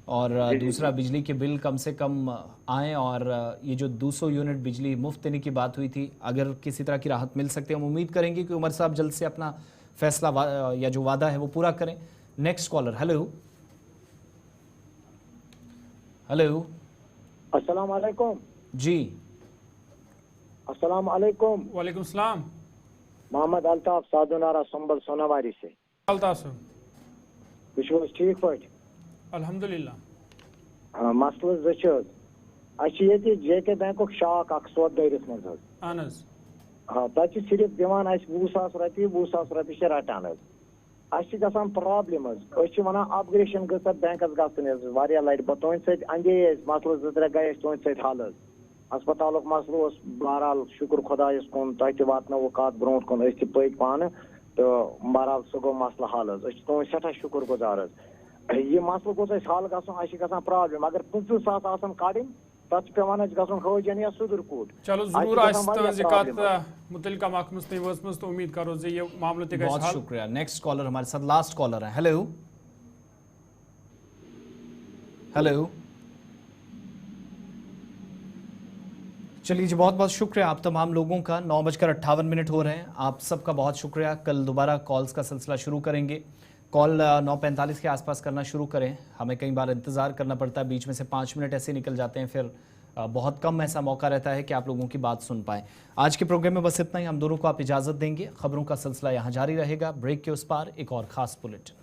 और दूसरा बिजली के बिल कम से कम आए, और ये जो 200 यूनिट बिजली मुफ्त देने की बात हुई थी, अगर किसी तरह की राहत मिल सकती है, हम उम्मीद करेंगे कि उमर साहब जल्द से अपना फैसला या जो वादा है वो पूरा करें। Next collar. हेलो हेलो, अस्सलाम वालेकुम जी। अस्सलाम वालेकुम। वालेकुम सलाम। मोहम्मद अल्ताफ साधुनारा संबल सोनावारी से। अल्ताफ साहब तुम ठीक पे? अल्हम्दुलिल्लाह। हाँ मसल ये JK बैंक शाख अख सोद दरिस मज हाँ तक सिर्फ दिवान 20,000 रपये 20,000 रपये रटान गसान प्रॉब्लम वन अपग्रेशन गस बैंक गया लट बह तुंद अंदे मसल 2-3 गए तुंद हल अस्पताल मसल बहरहाल शुक्र खुदायस कुन तुम वातनो कत ब्रो कुन पक पान तो बहरहाल सह गो मसल हल तुंद सठा शुक्र गुजार यह मसल गोस हल गसान प्रॉब्लम अगर 50,000 कड़न तथ पेवान गसन हजन या सुदरकूट। चलो जरूर मुतलका महकमस तक वजमस तो उम्मीद करो जे ये मामले ते बहुत शुक्रिया। नेक्स्ट कॉलर हमारे साथ लास्ट कॉलर है। हेलो हेलो चलिए जी, बहुत बहुत शुक्रिया आप तमाम लोगों का। 9:58 हो रहे हैं। आप सबका बहुत शुक्रिया। कल दोबारा कॉल्स का सिलसिला शुरू करेंगे। कॉल 9:45 के आसपास करना शुरू करें। हमें कई बार इंतज़ार करना पड़ता है, बीच में से 5 मिनट ऐसे निकल जाते हैं, फिर बहुत कम ऐसा मौका रहता है कि आप लोगों की बात सुन पाएँ। आज के प्रोग्राम में बस इतना ही। हम दोनों को आप इजाज़त देंगे। खबरों का सिलसिला यहाँ जारी रहेगा। ब्रेक के उस पार एक और ख़ास बुलेटिन।